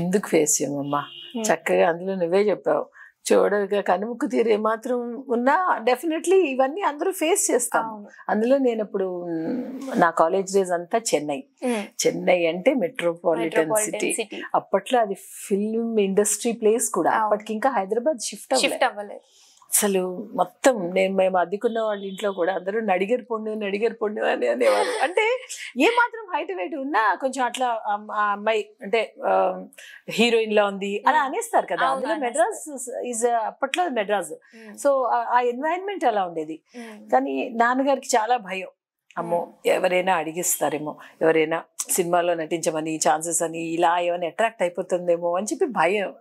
B: ఎందుకు ఫేస్ చేయమమ్మా, చక్కగా అందులో నువ్వే చెప్పావు. చూడగా కనుముక్కు తీరే మాత్రం ఉన్నా డెఫినెట్లీ ఇవన్నీ అందరూ ఫేస్ చేస్తాం. అందులో నేను ఇప్పుడు నా కాలేజ్ డేస్ అంతా చెన్నై అంటే మెట్రోపాలిటన్ సిటీ. అప్పట్లో అది ఫిల్మ్ ఇండస్ట్రీ ప్లేస్ కూడా, అప్పటికి ఇంకా హైదరాబాద్ షిఫ్ట్ అవ్వలేదు. అసలు మొత్తం మేము అద్దెకున్న వాళ్ళ ఇంట్లో కూడా అందరూ నడిగర్ పొండు అని అనేవారు. అంటే ఏ మాత్రం హైట్ వెయిట్ ఉన్నా కొంచెం అట్లా ఆ అమ్మాయి అంటే హీరోయిన్ లా ఉంది అలా అనేస్తారు కదా. అందులో మెడ్రాస్ ఈజ్ అప్పట్లో మెడ్రాస్, సో ఆ ఎన్వైరన్మెంట్ అలా ఉండేది. కానీ నాన్నగారికి చాలా భయం, అమ్మో ఎవరైనా అడిగిస్తారేమో, ఎవరైనా సినిమాలో నటించమని ఛాన్సెస్ అని ఇలా ఏమైనా అట్రాక్ట్ అయిపోతుందేమో అని చెప్పి భయం.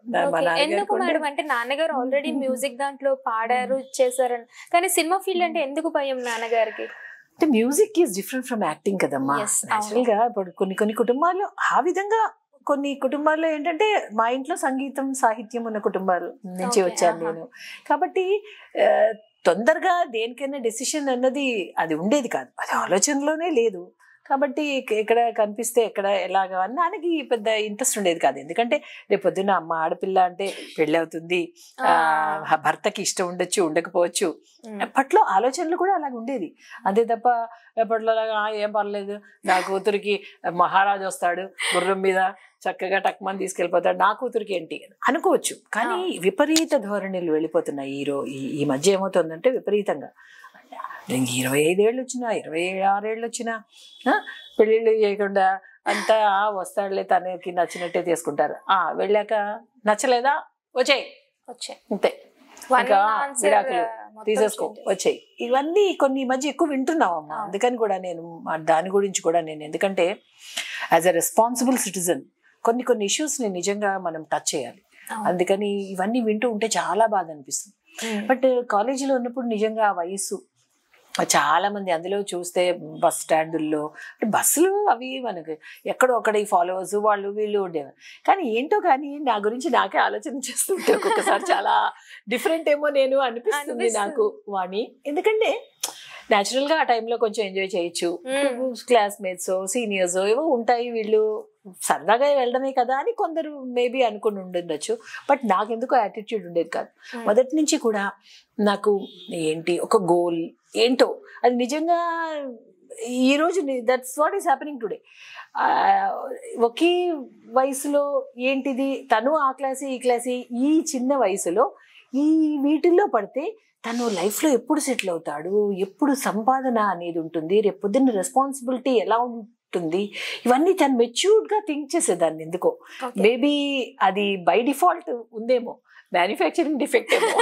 A: ఎందుకు మేడం అంటే నాన్నగారు ఆల్రెడీ మ్యూజిక్ దాంట్లో పాడారు చేశారని, కానీ సినిమా ఫీల్డ్ అంటే ఎందుకు భయం నాన్నగారికి?
B: అంటే music is different from acting కదమ్మా. యాక్చువల్ గా ఇప్పుడు కొన్ని కుటుంబాల్లో ఆ విధంగా, కొన్ని కుటుంబాల్లో ఏంటంటే మా ఇంట్లో సంగీతం సాహిత్యం ఉన్న కుటుంబాల నుంచి వచ్చాను నేను, కాబట్టి తొందరగా దేనికైనా డెసిషన్ అన్నది అది ఉండేది కాదు, అది ఆలోచనలోనే లేదు. కాబట్టి ఎక్కడ కనిపిస్తే ఎక్కడ ఎలాగా అని నాన్నకి పెద్ద ఇంట్రెస్ట్ ఉండేది కాదు. ఎందుకంటే రేపు పొద్దున్న అమ్మ ఆడపిల్ల అంటే పెళ్ళి అవుతుంది, భర్తకి ఇష్టం ఉండొచ్చు ఉండకపోవచ్చు, అప్పట్లో ఆలోచనలు కూడా అలాగ ఉండేది. అంతే తప్ప ఎప్పట్లో ఏం పర్లేదు, నా కూతురికి మహారాజు వస్తాడు గుర్రం మీద చక్కగా టక్మని తీసుకెళ్ళిపోతాడు, నా కూతురికి ఏంటి అనుకోవచ్చు. కానీ విపరీత ధోరణిలు వెళ్ళిపోతున్నాయి ఈ మధ్య. ఏమవుతుందంటే విపరీతంగా 25 ఏళ్ళు వచ్చినా 26 ఏళ్ళు వచ్చినా పెళ్ళిళ్ళు చేయకుండా అంతా వస్తాడులే తనకి నచ్చినట్టే తీసుకుంటారు. వెళ్ళాక నచ్చలేదా వచ్చాయి అంతే, ఇంకా విడాకులు తీసేసుకో వచ్చాయి. ఇవన్నీ కొన్ని మధ్య ఎక్కువ వింటున్నామమ్మా. అందుకని కూడా నేను దాని గురించి కూడా నేను, ఎందుకంటే యాజ్ అ రెస్పాన్సిబుల్ సిటిజన్ కొన్ని ఇష్యూస్ ని నిజంగా మనం టచ్ చేయాలి. అందుకని ఇవన్నీ వింటూ ఉంటే చాలా బాధ అనిపిస్తుంది. బట్ కాలేజీలో ఉన్నప్పుడు నిజంగా ఆ వయసు చాలా మంది, అందులో చూస్తే బస్ స్టాండుల్లో బస్సులు అవి మనకి ఎక్కడో అక్కడ ఈ ఫాలోవర్స్ వాళ్ళు వీళ్ళు ఉండేవారు. కానీ ఏంటో కానీ నా గురించి నాకే ఆలోచన చేస్తుంటే ఒక్కొక్కసారి చాలా డిఫరెంట్ ఏమో నేను అనిపిస్తుంది నాకు వాణి. ఎందుకంటే న్యాచురల్ గా ఆ టైంలో కొంచెం ఎంజాయ్ చేయొచ్చు, క్లాస్మేట్స్ సీనియర్స్ ఏవో ఉంటాయి, వీళ్ళు సరదాగా వెళ్ళడమే కదా అని కొందరు మేబీ అనుకుని ఉండొచ్చు. బట్ నాకెందుకో యాటిట్యూడ్ ఉండేది కాదు మొదటి నుంచి కూడా. నాకు ఏంటి ఒక గోల్ ఏంటో అది నిజంగా ఈ రోజు that's what is happening today. ఒకే వయసులో ఏంటిది, తను ఆ క్లాసే ఈ క్లాసే, ఈ చిన్న వయసులో ఈ వీటిల్లో పడితే తను లైఫ్లో ఎప్పుడు సెటిల్ అవుతాడు, ఎప్పుడు సంపాదన అనేది ఉంటుంది, రేపు పొద్దున్న రెస్పాన్సిబిలిటీ ఎలా ఉంటుంది, ఇవన్నీ తను మెచ్యూర్డ్గా థింక్ చేసేదాన్ని. ఎందుకో మేబీ అది బై డిఫాల్ట్ ఉందేమో, మ్యానుఫ్యాక్చరింగ్ డిఫెక్ట్ ఏమో.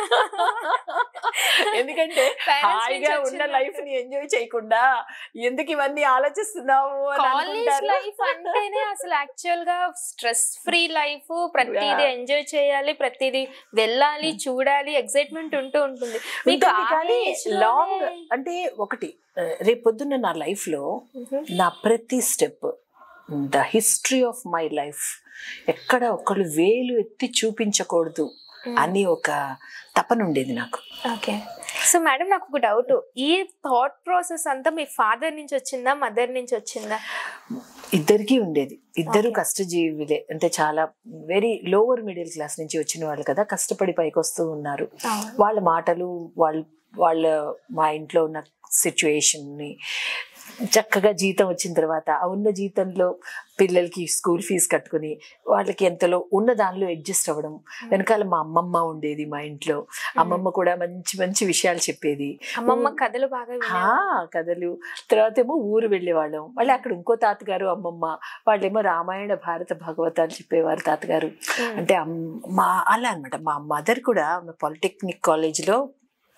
B: ఎందుకంటే హాయిగా ఉన్న లైఫ్ ని ఎంజాయ్ చేయకుండా ఎందుకు ఇవన్నీ ఆలోచిస్తున్నావు
A: లైఫ్ అంటేనే అసలు యాక్చువల్ గా స్ట్రెస్ ఫ్రీ లైఫ్, ప్రతిదీ ఎంజాయ్ చేయాలి, ప్రతిదీ వెళ్ళాలి, చూడాలి, ఎక్సైట్మెంట్ ఉంటూ ఉంటుంది.
B: కానీ లాంగ్ అంటే ఒకటి రేపు పొద్దున్న నా లైఫ్ లో నా ప్రతి step, the history of my life, ఎక్కడ ఒకళ్ళు వేలు ఎత్తి చూపించకూడదు అని ఒక తపన ఉండేది నాకు.
A: ఓకే, సో మేడం నాకు ఒక డౌట్, ఈ థాట్ ప్రాసెస్ అంతా మీ ఫాదర్ నుంచి వచ్చిందా, మదర్ నుంచి వచ్చిందా?
B: ఇద్దరికి ఉండేది. ఇద్దరు కష్టజీవులే, అంటే చాలా వెరీ లోవర్ మిడిల్ క్లాస్ నుంచి వచ్చిన వాళ్ళు కదా, కష్టపడి పైకి వస్తూ ఉన్నారు. వాళ్ళ మాటలు, వాళ్ళ మా ఇంట్లో ఉన్న సిచ్యుయేషన్ని చక్కగా జీతం వచ్చిన తర్వాత ఆ ఉన్న జీతంలో పిల్లలకి స్కూల్ ఫీజు కట్టుకుని వాళ్ళకి ఎంతలో ఉన్న దానిలో అడ్జస్ట్ అవ్వడం. వెనకాల మా అమ్మమ్మ ఉండేది మా ఇంట్లో, అమ్మమ్మ కూడా మంచి మంచి విషయాలు చెప్పేది.
A: అమ్మమ్మ కథలు బాగా,
B: కథలు. తర్వాత ఏమో ఊరు వెళ్ళేవాళ్ళం, మళ్ళీ అక్కడ ఇంకో తాతగారు అమ్మమ్మ, వాళ్ళేమో రామాయణ భారత భాగవతాలు చెప్పేవారు తాతగారు. అంటే అలా అనమాట. మా మదర్ కూడా పాలిటెక్నిక్ కాలేజ్లో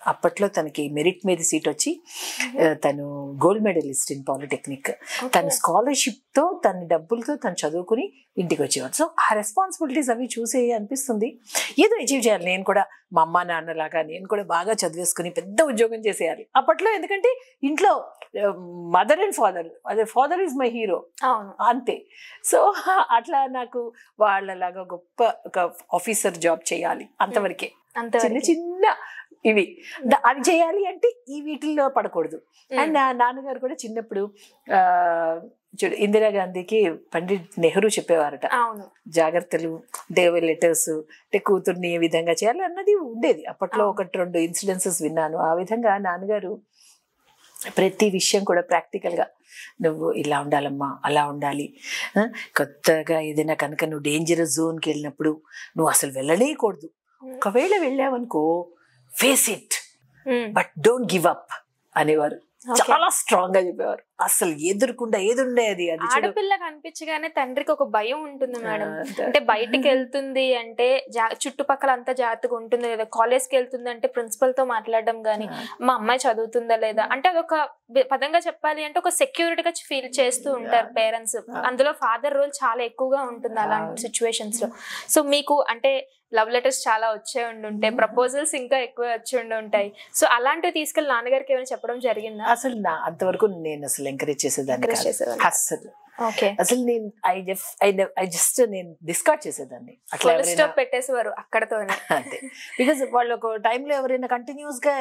B: అప్పట్లో తనకి మెరిట్ మీద సీట్ వచ్చి తను గోల్డ్ మెడలిస్ట్ ఇన్ పాలిటెక్నిక్. తన స్కాలర్షిప్తో తన డబ్బులతో తను చదువుకుని ఇంటికి వచ్చేవారు. సో ఆ రెస్పాన్సిబిలిటీస్ అవి చూసి అనిపిస్తుంది ఏదో అచీవ్ చేయాలి నేను కూడా, మా అమ్మ నాన్నలాగా నేను కూడా బాగా చదివేసుకుని పెద్ద ఉద్యోగం చేసేయాలి అప్పట్లో. ఎందుకంటే ఇంట్లో మదర్ అండ్ ఫాదర్, అదే ఫాదర్ ఈజ్ మై హీరో అంతే. సో అట్లా నాకు వాళ్ళలాగా గొప్ప ఒక ఆఫీసర్ జాబ్ చేయాలి అంతవరకే, చిన్న చిన్న ఇవి అది చేయాలి అంటే ఈ వీటిల్లో పడకూడదు. అండ్ నాన్నగారు కూడా చిన్నప్పుడు చూడు ఇందిరాగాంధీకి పండిట్ నెహ్రూ చెప్పేవారట, జాగ్రత్తలు, దేవ లెటర్స్, అంటే కూతుర్ని ఏ విధంగా చేయాలి అన్నది ఉండేది అప్పట్లో. 1-2 ఇన్సిడెన్సెస్ విన్నాను. ఆ విధంగా నాన్నగారు ప్రతి విషయం కూడా ప్రాక్టికల్గా, నువ్వు ఇలా ఉండాలమ్మా, అలా ఉండాలి, కొత్తగా ఏదైనా కనుక నువ్వు డేంజరస్ జోన్కి వెళ్ళినప్పుడు నువ్వు అసలు వెళ్ళలేకూడదు, ఒకవేళ వెళ్ళావనుకో face it but don't give up అనేవారు. చాలా స్ట్రాంగ్ గా చెప్పేవారు. అసలు ఎదురుకుండా ఏది ఉండేది. అది
A: ఆడపిల్లకి అనిపించగానే తండ్రికి ఒక భయం ఉంటుంది మేడం. అంటే బయటికి వెళ్తుంది అంటే చుట్టుపక్కల అంతా జాగ్రత్తగా ఉంటుంది లేదా, కాలేజ్కి వెళ్తుంది అంటే ప్రిన్సిపల్ తో మాట్లాడడం గానీ, మా అమ్మాయి చదువుతుందా లేదా అంటే అదొక పదంగా చెప్పాలి అంటే ఒక సెక్యూరిటీగా ఫీల్ చేస్తూ ఉంటారు పేరెంట్స్. అందులో ఫాదర్ రోల్ చాలా ఎక్కువగా ఉంటుంది అలాంటి సిచ్యువేషన్స్ లో. సో మీకు అంటే లవ్ లెటర్స్ చాలా వచ్చే ఉండుంటాయి, ప్రపోజల్స్ ఇంకా ఎక్కువ వచ్చి ఉంటాయి. సో అలాంటివి తీసుకెళ్ళి నాన్నగారికి ఏమైనా చెప్పడం జరిగిందా?
B: అసలు అంతవరకు నేను అసలు ఎంకరేజ్ చేసేదాన్ని అసలు. అసలు నేను ఐ జస్ట్ నేను డిస్కార్డ్ చేసేదాన్ని.
A: అట్లా పెట్టేసేవారు అక్కడతోనే.
B: అంతే. బికాస్ వాళ్ళు ఒక టైంలో ఎవరైనా కంటిన్యూస్ గా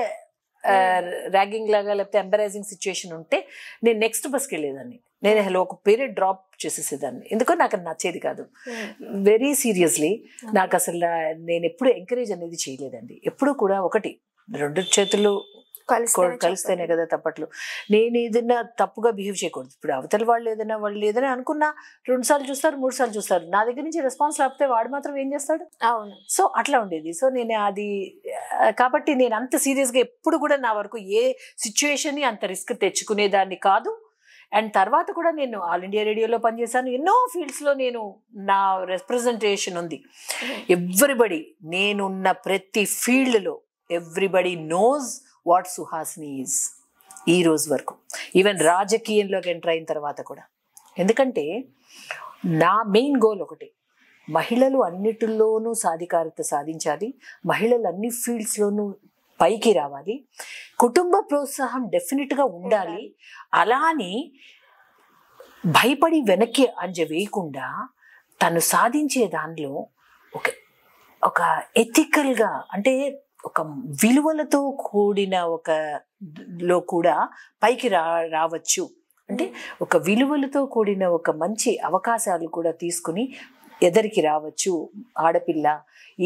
B: ర్యాగింగ్ లాగా లేకపోతే ఎంబరాజింగ్ సిచ్యుయేషన్ ఉంటే నేను నెక్స్ట్ బస్కి వెళ్ళేదాన్ని. నేను ఒక పీరియడ్ డ్రాప్ చేసేసేదాన్ని. ఎందుకో నాకు నచ్చేది కాదు. వెరీ సీరియస్లీ నాకు అసలు నేను ఎప్పుడు ఎంకరేజ్ అనేది చేయలేదండి. ఎప్పుడు కూడా ఒకటి 2 చేతులు కలిస్తేనే కదా తప్పట్లు. నేను ఏదైనా తప్పుగా బిహేవ్ చేయకూడదు. ఇప్పుడు అవతల వాళ్ళు ఏదైనా అనుకున్నా 2 సార్లు చూస్తారు, 3 సార్లు చూస్తారు. నా దగ్గర నుంచి రెస్పాన్స్ లేకపోతే వాడు మాత్రం ఏం చేస్తాడు?
A: అవును.
B: సో అట్లా ఉండేది. సో నేను అది కాబట్టి నేను అంత సీరియస్ గా ఎప్పుడు కూడా నా వరకు ఏ సిచ్యువేషన్ ని అంత రిస్క్ తెచ్చుకునేదాన్ని కాదు. అండ్ తర్వాత కూడా నేను ఆల్ ఇండియా రేడియోలో పనిచేశాను. ఎన్నో ఫీల్డ్స్ లో నేను నా రిప్రజెంటేషన్ ఉంది. ఎవ్రీబడి, నేనున్న ప్రతి ఫీల్డ్ లో everybody knows what Suhasini is ఈ రోజు వరకు. ఈవెన్ రాజకీయంలోకి ఎంటర్ అయిన తర్వాత కూడా. ఎందుకంటే నా మెయిన్ గోల్ ఒకటి, మహిళలు అన్నిటిలోనూ సాధికారత సాధించాలి, మహిళలు అన్ని ఫీల్డ్స్లోనూ పైకి రావాలి, కుటుంబ ప్రోత్సాహం డెఫినెట్గా ఉండాలి. అలాని భయపడి వెనక్కి అంజ వేయకుండా తను సాధించే దానిలో ఒక ఎథికల్గా అంటే ఒక విలువలతో కూడిన లో కూడా పైకి రావచ్చు. అంటే ఒక విలువలతో కూడిన ఒక మంచి అవకాశాలు కూడా తీసుకుని ఎదరికి రావచ్చు ఆడపిల్ల.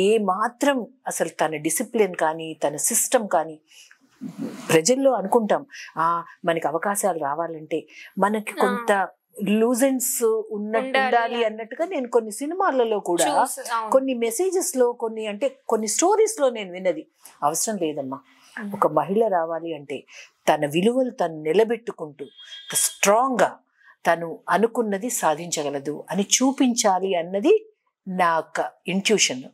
B: ఏ మాత్రం అసలు తన డిసిప్లిన్ కానీ తన సిస్టమ్ కానీ ప్రజల్లో అనుకుంటాం మనకి అవకాశాలు రావాలంటే మనకి కొంత లూజెన్స్ ఉండాలి అన్నట్టుగా నేను కొన్ని సినిమాలలో కూడా కొన్ని మెసేజెస్ లో కొన్ని స్టోరీస్ లో నేను విన్నది. అవసరం లేదమ్మా, ఒక మహిళ రావాలి అంటే తన విలువలు తను నిలబెట్టుకుంటూ స్ట్రాంగ్ గా తను అనుకున్నది సాధించగలదు అని చూపించాలి అన్నది నా యొక్క ఇంట్యూషన్.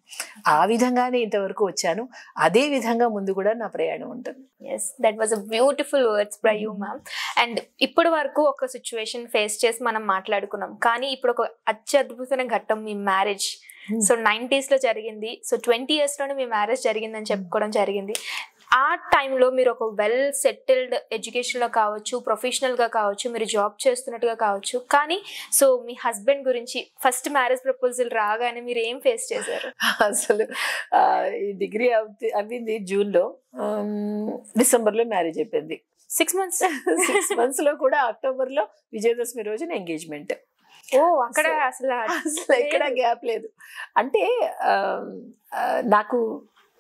B: ఆ విధంగానే ఇంతవరకు వచ్చాను. అదే విధంగా ముందు కూడా నా ప్రయాణం ఉంటుంది.
A: Yes, that was a beautiful words by you ma'am. And ఇప్పటి వరకు ఒక సిచ్యువేషన్ ఫేస్ చేసి మనం మాట్లాడుకున్నాం, కానీ ఇప్పుడు ఒక అత్యద్భుతమైన ఘట్టం మీ మ్యారేజ్. సో 90s లో జరిగింది. సో 20 years లోనే మీ మ్యారేజ్ జరిగిందని చెప్పుకోవడం జరిగింది. ఆ టైంలో మీరు ఒక వెల్ సెటిల్డ్ ఎడ్యుకేషన్లో కావచ్చు, ప్రొఫెషనల్గా కావచ్చు, మీరు జాబ్ చేస్తున్నట్టుగా కావచ్చు, కానీ సో మీ హస్బెండ్ గురించి ఫస్ట్ మ్యారేజ్ ప్రపోజల్ రాగానే మీరు ఏం ఫేస్ చేశారు?
B: అసలు ఈ డిగ్రీ అయింది జూన్లో, డిసెంబర్లో మ్యారేజ్ అయిపోయింది.
A: 6 months
B: 6 months లో కూడా అక్టోబర్లో విజయదశమి రోజున ఎంగేజ్మెంట్.
A: అక్కడ అసలు
B: ఎక్కడ గ్యాప్ లేదు. అంటే నాకు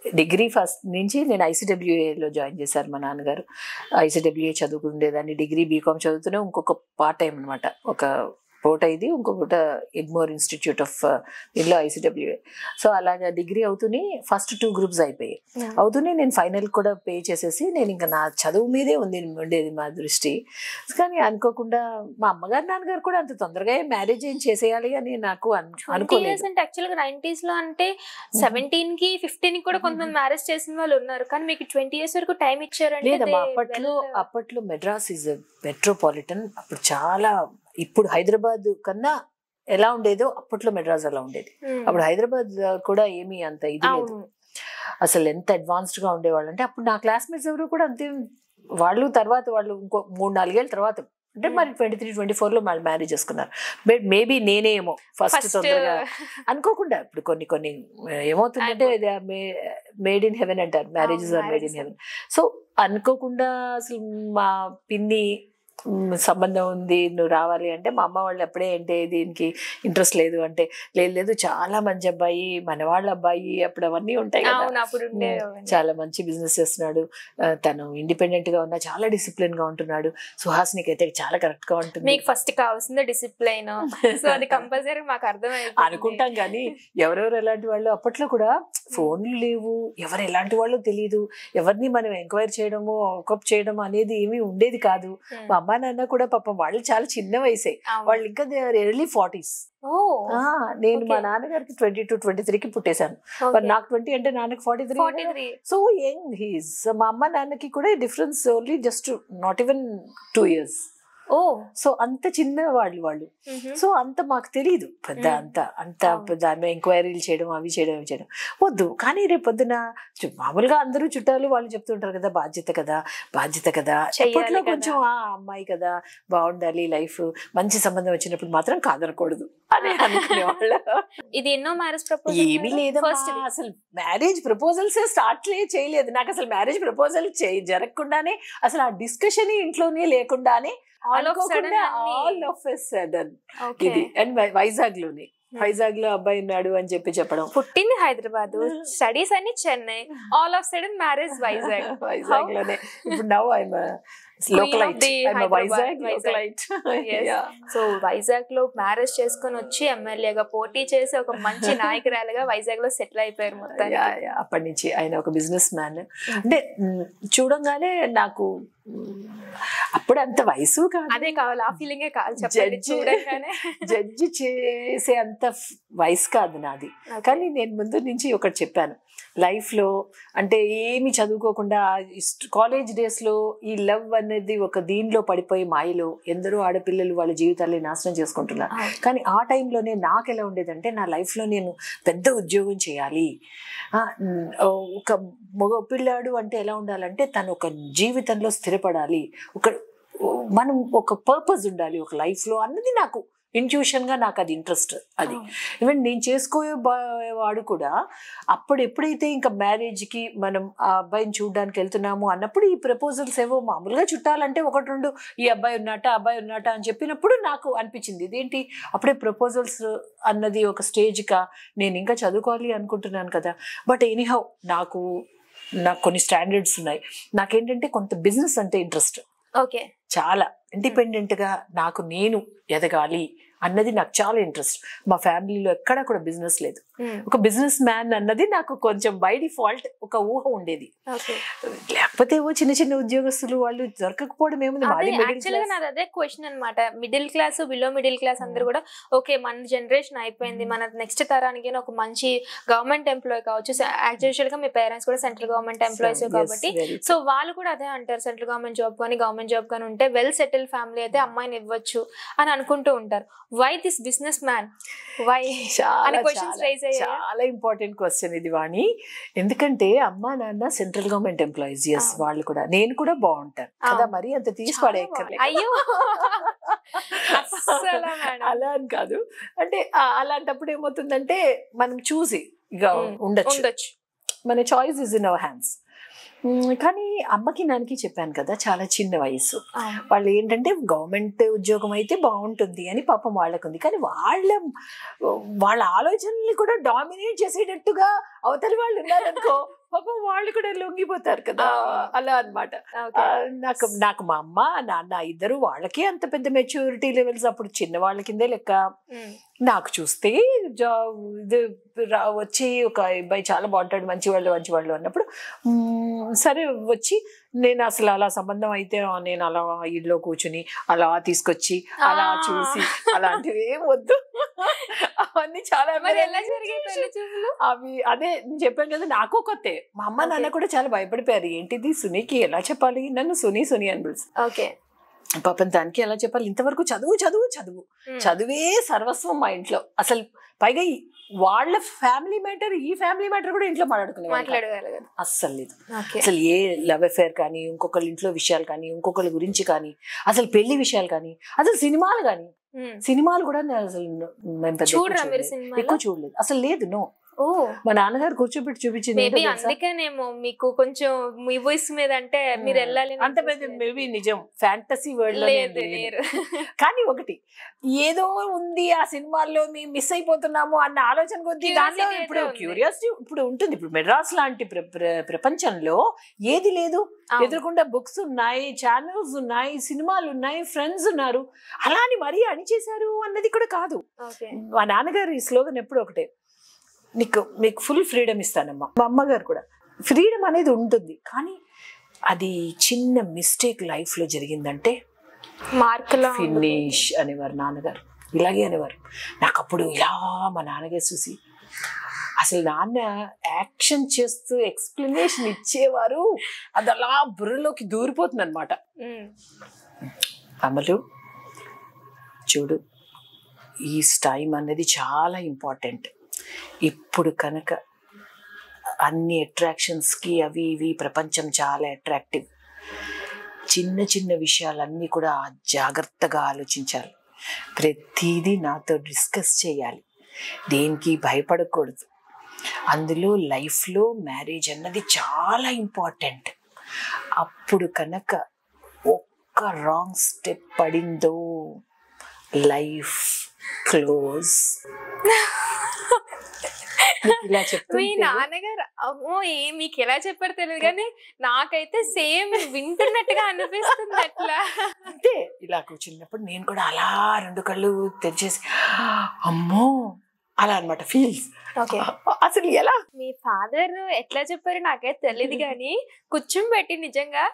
B: డిగ్రీ ఫస్ట్ నుంచి నేను ఐసీడబ్ల్యూఏలో జాయిన్ చేశారు మా నాన్నగారు. ఐసీడబ్ల్యూఏ చదువుకుండేదాన్ని. డిగ్రీ బీకామ్ చదువుతూనే ఇంకొక పార్ట్ టైం అనమాట, ఒక పూట ఇది, ఇంకొకట ఎగ్మోర్ ఇన్స్టిట్యూట్ ఆఫ్ దీనిలో ఐసీడబ్ల్యూఏ. సో అలాగా డిగ్రీ అవుతూనే ఫస్ట్ 2 groups అయిపోయాయి. అవుతూనే నేను ఫైనల్ కూడా పే చేసేసి నేను ఇంకా నా చదువు మీదే ఉండేది మా దృష్టి. కానీ అనుకోకుండా మా అమ్మగారు నాన్నగారు కూడా అంత తొందరగా మ్యారేజ్ ఏం చేసేయాలి అని నాకు అనుకోలేదు.
A: అంటే యాక్చువల్గా 90s లో అంటే 17 కి 15 కి కూడా కొంతమంది మ్యారేజ్ చేసిన వాళ్ళు ఉన్నారు, కానీ మీకు 20 years వరకు టైం ఇచ్చారంటే.
B: లేదమ్మా, అప్పట్లో మెడ్రాస్ ఈజ్ మెట్రోపాలిటన్. అప్పుడు చాలా, ఇప్పుడు హైదరాబాద్ కన్నా ఎలా ఉండేదో అప్పట్లో మెడ్రాస్ అలా ఉండేది. అప్పుడు హైదరాబాద్ కూడా ఏమీ అంత ఇది లేదు. అసలు ఎంత అడ్వాన్స్డ్ గా ఉండేవాళ్ళు అంటే అప్పుడు నా క్లాస్మేట్స్ ఎవరు కూడా అంతే. వాళ్ళు ఇంకో 3-4 ఏళ్ళ తర్వాత అంటే మరి 23-24 లో వాళ్ళు మ్యారేజ్ చేసుకున్నారు. మేబీ నేనేమో ఫస్ట్ తొందరగా అనుకోకుండా. ఇప్పుడు కొన్ని ఏమవుతుందంటే మేడ్ ఇన్ హెవెన్ అంటారు, marriages are made in heaven. So అనుకోకుండా అసలు మా పిన్ని సంబంధం ఉంది నువ్వు రావాలి అంటే మా అమ్మ వాళ్ళు ఎప్పుడే అంటే దీనికి ఇంట్రెస్ట్ లేదు అంటే లేదు చాలా మంచి అబ్బాయి మన వాళ్ళ అబ్బాయి అప్పుడు అవన్నీ ఉంటాయి కదా, చాలా మంచి బిజినెస్ చేస్తున్నాడు, తను ఇండిపెండెంట్ గా ఉన్నా చాలా డిసిప్లిన్ గా ఉంటున్నాడు, సుహాసినికి అయితే చాలా కరెక్ట్ గా ఉంటుంది.
A: మీకు ఫస్ట్ కావాల్సిందే డిసిప్లైన్, సో అది కంపల్సరీ మాకు అర్థమైంది
B: అనుకుంటాం. కానీ ఎవరెవరు ఎలాంటి వాళ్ళు, అప్పట్లో కూడా ఫోన్లు లేవు, ఎవరు ఎలాంటి వాళ్ళు తెలియదు, ఎవరిని మనం ఎంక్వైరీ చేయడము ఒకప్ చేయడం అనేది ఏమీ ఉండేది కాదు. మా అమ్మ నాన్న కూడా పాపం వాళ్ళు చాలా చిన్న వయసే, వాళ్ళు ఇంకా ఎర్లీ 40s. నేను మా నాన్నగారికి 22-23కి పుట్టేశాను, నాకు 20 అంటే నాన్నకి 43. So young he's. మా అమ్మ నాన్నకి కూడా difference only just not even 2 years. So అంత చిన్న వాళ్ళు. సో అంత మాకు తెలియదు పెద్ద అంత దాని ఎంక్వైరీలు చేయడం అవి చేయడం ఇవి చేయడం వద్దు. కానీ రేపు పొద్దున మామూలుగా అందరూ చుట్టాలు వాళ్ళు చెప్తుంటారు కదా, బాధ్యత కదా ఎప్పట్లో కొంచెం అమ్మాయి కదా బాగుండాలి లైఫ్, మంచి సంబంధం వచ్చినప్పుడు మాత్రం కాదనకూడదు అని అనుకునేవాళ్ళు.
A: ఇది ఎన్నో మ్యారేజ్ ప్రపోజల్
B: ఏమీ లేదమ్మా, అసలు మ్యారేజ్ ప్రపోజల్స్ స్టార్ట్ చేయలేదు. నాకు అసలు మ్యారేజ్ ప్రపోజల్ జరగకుండానే అసలు ఆ డిస్కషన్ ఇంట్లోనే లేకుండానే ఆల్ ఆఫ్ ఎ సడన్ ఇది. అండ్ వైజాగ్ లో అబ్బాయి ఉన్నాడు అని చెప్పడం,
A: పుట్టింది హైదరాబాద్, స్టడీస్ అన్ని Chennai, all of sudden marriage Vizag
B: లోనే. ఇప్పుడు నౌ ఐఎమ్
A: సో వైజాగ్ లో మ్యారేజ్ చేసుకుని వచ్చి ఎమ్మెల్యేగా పోటీ చేసి ఒక మంచి నాయకురాలుగా వైజాగ్ లో సెటిల్ అయిపోయారు మొత్తం.
B: అప్పటి నుంచి ఆయన ఒక బిజినెస్ మ్యాన్. అంటే చూడంగానే నాకు అప్పుడు అంత వయసు కాదు,
A: అదే కావాలి, ఆ ఫీలింగే కావాలి.
B: జడ్జి చేసే అంత వయసు కాదు నాది. కానీ నేను ముందు నుంచి ఒకటి చెప్పాను, లైఫ్ లో అంటే ఏమి చదువుకోకుండా కాలేజ్ డేస్ లో ఈ లవ్ అనేది ఒక దీనిలో పడిపోయి మాయలో ఎందరో ఆడపిల్లలు వాళ్ళ జీవితాన్ని నాశనం చేసుకుంటున్నారు. కానీ ఆ టైంలోనే నాకు ఎలా ఉండేదంటే, నా లైఫ్ లో నేను పెద్ద ఉద్యోగం చేయాలి, ఒక మగ పిల్లాడు అంటే ఎలా ఉండాలంటే తను ఒక జీవితంలో స్థిరపడాలి, మనం ఒక పర్పస్ ఉండాలి ఒక లైఫ్ లో అన్నది నాకు ఇంట్యూషన్ గా నాకు అది ఇంట్రెస్ట్. అది ఈవెన్ నేను చేసుకోవాడు కూడా అప్పుడు ఎప్పుడైతే ఇంకా మ్యారేజ్ కి మనం ఆ అబ్బాయిని చూడడానికి వెళ్తున్నాము అన్నప్పుడు ఈ ప్రపోజల్స్ ఏవో మామూలుగా చుట్టాలంటే 1-2 ఈ అబ్బాయి ఉన్నట్ట అని చెప్పినప్పుడు నాకు అనిపించింది ఇదేంటి అప్పుడే ప్రపోజల్స్ అన్నది ఒక స్టేజ్ గా, నేను ఇంకా చదువుకోవాలి అనుకుంటున్నాను కదా. బట్ ఎనీహౌ నాకు కొన్ని స్టాండర్డ్స్ ఉన్నాయి. నాకేంటంటే కొంత బిజినెస్ అంటే ఇంట్రెస్ట్, చాలా ఇండిపెండెంట్ గా నాకు నేను ఎదగాలి అన్నది నాకు చాలా ఇంట్రెస్ట్. మా ఫ్యామిలీలో ఎక్కడా కూడా బిజినెస్ లేదు, ఒక బిజినెస్ మ్యాన్ అన్నది నాకు కొంచెం బై డిఫాల్ట్ ఒక ఊహ ఉండేది. లేకపోతే చిన్న చిన్న ఉద్యోగస్తులు వాళ్ళు దొరకకపోవడం ఏముంది.
A: అదే క్వశ్చన్ అనమాట, middle class below middle class అందరూ కూడా ఓకే మన జనరేషన్ అయిపోయింది, మన నెక్స్ట్ తరానికి ఒక మంచి గవర్నమెంట్ ఎంప్లాయ్ కావచ్చు. యాక్చువల్ గా మీ పేరెంట్స్ కూడా సెంట్రల్ గవర్నమెంట్ ఎంప్లాయీస్ కాబట్టి సో వాళ్ళు కూడా అదే అంటారు, సెంట్రల్ గవర్నమెంట్ జాబ్ కానీ గవర్నమెంట్ జాబ్ కానీ ఉంటే వెల్ సెటిల్ ఫ్యామిలీ అయితే అమ్మాయిని ఇవ్వచ్చు అని అనుకుంటూ ఉంటారు. వై దిస్ బిజినెస్ మ్యాన్, వై అని క్వశ్చన్స్ రైజ్ అయ్యాయి.
B: చాలా ఇంపార్టెంట్ క్వశ్చన్ ఇది వాణి. ఎందుకంటే అమ్మా నాన్న సెంట్రల్ గవర్నమెంట్ ఎంప్లాయీస్, ఎస్ వాళ్ళు కూడా, నేను కూడా బాగుంటాను కదా, మరి అంత తీసి పడేయక్కర్లేదు.
A: అయ్యో
B: అలా అని కాదు, అంటే అలాంటప్పుడు ఏమవుతుందంటే మనం చూసి ఇక ఉండొచ్చు, మన choice is in our hands. కానీ అమ్మకి నాన్నకి చెప్పాను కదా చాలా చిన్న వయసు, వాళ్ళు ఏంటంటే గవర్నమెంట్ ఉద్యోగం అయితే బాగుంటుంది అని పాపం వాళ్ళకు ఉంది. కానీ వాళ్ళ ఆలోచనల్ని కూడా డామినేట్ చేసేటట్టుగా అవతలి వాళ్ళు ఉన్నారనుకో పాపం వాళ్ళు కూడా లొంగిపోతారు కదా, అలా అనమాట. నాకు మా అమ్మ నాన్న ఇద్దరు వాళ్ళకి అంత పెద్ద మెచ్యూరిటీ లెవెల్స్ అప్పుడు చిన్న వాళ్ళ కిందే లెక్క. నాకు చూస్తే వచ్చి ఒక అబ్బాయి చాలా బాగుంటాడు, మంచివాళ్ళు అన్నప్పుడు సరే వచ్చి నేను అసలు అలా సంబంధం అయితే నేను అలా ఇల్లు కూర్చుని అలా తీసుకొచ్చి అలా చూసి అలాంటివి ఏం వద్దు. అవన్నీ చాలా అవి అదే చెప్పాను కదా, నాకు కొత్తే. మా అమ్మ నాన్న కూడా చాలా భయపడిపోయారు, ఏంటిది సునీకి ఎలా చెప్పాలి, నన్ను సునీ అని పిలుసు. పాపం దానికి ఎలా చెప్పాలి, ఇంతవరకు చదువే సర్వస్వం మా ఇంట్లో. అసలు పైగా వాళ్ళ ఫ్యామిలీ మ్యాటర్ ఈ ఫ్యామిలీ మ్యాటర్ కూడా ఇంట్లో మాట్లాడుకునే అస్సలు లేదు. అసలు ఏ లవ్ అఫేర్ కానీ, ఇంకొకళ్ళ ఇంట్లో విషయాలు కానీ, ఇంకొకళ్ళ గురించి కానీ, అసలు పెళ్లి విషయాలు కానీ, అసలు సినిమాలు కూడా అసలు మేము ఎక్కువ చూడలేదు, అసలు లేదు. నో, మా నాన్నగారు కూర్చోబెట్టి చూపించింది.
A: మేబీ అందుకేనేమో మీకు కొంచెం మూవీస్ మీద అంటే మీరు వెళ్ళాలి
B: అంత పెద్ద మేబీ నిజం ఫ్యాంటసీ వరల్డ్ లో కానీ ఒకటి ఏదో ఉంది ఆ సినిమాల్లో మేము మిస్ అయిపోతున్నాము అన్న ఆలోచన కొద్ది దాంట్లో ఇప్పుడు క్యూరియాసిటీ ఇప్పుడు ఉంటుంది. ఇప్పుడు మెడ్రాస్ లాంటి ప్రపంచంలో ఏది లేదు, ఎదురుకుండా బుక్స్ ఉన్నాయి, ఛానల్స్ ఉన్నాయి, సినిమాలు ఉన్నాయి, ఫ్రెండ్స్ ఉన్నారు. అలా అని మరీ అణిచేశారు అన్నది కూడా కాదు. మా నాన్నగారు ఈ స్లోగన్ ఎప్పుడు ఒకటే, మీకు ఫుల్ ఫ్రీడమ్ ఇస్తానమ్మా. మా అమ్మగారు కూడా ఫ్రీడమ్ అనేది ఉంటుంది, కానీ అది చిన్న మిస్టేక్ లైఫ్ లో జరిగిందంటే ఫినిష్ అనేవారు నాన్నగారు. ఇలాగే అనేవారు. నాకు అప్పుడు ఇలా మా నాన్నగారు చూసి అసలు నాన్న యాక్షన్ చేస్తూ ఎక్స్ప్లెనేషన్ ఇచ్చేవారు. అది అలా బుర్రలోకి దూరిపోతుంది అనమాట. అమలు చూడు, ఈ టైం అనేది చాలా ఇంపార్టెంట్. ఇప్పుడు కనుక అన్ని అట్రాక్షన్స్కి అవి ఇవి ప్రపంచం చాలా అట్రాక్టివ్. చిన్న చిన్న విషయాలన్నీ కూడా జాగ్రత్తగా ఆలోచించాలి. ప్రతిదీ నాతో డిస్కస్ చేయాలి, దేనికి భయపడకూడదు. అందులో లైఫ్లో మ్యారేజ్ అన్నది చాలా ఇంపార్టెంట్. అప్పుడు కనుక ఒక్క రాంగ్ స్టెప్ పడిందో లైఫ్ క్లోజ్.
A: మీ నాన్నగారు అమ్మో మీకు ఎలా చెప్పారు తెలియదు, కానీ నాకైతే సేమ్ వింటున్నట్టుగా అనిపిస్తుంది. అట్లా
B: అంటే ఇలా కూర్చున్నప్పుడు నేను కూడా అలా రెండు కళ్ళు తెరిచేసి అమ్మో అలా అనమాట ఫీల్స్. అసలు ఎలా
A: మీ ఫాదర్ ఎట్లా చెప్పారు నాకైతే తెలియదు, కానీ కూర్చోబెట్టి నిజంగా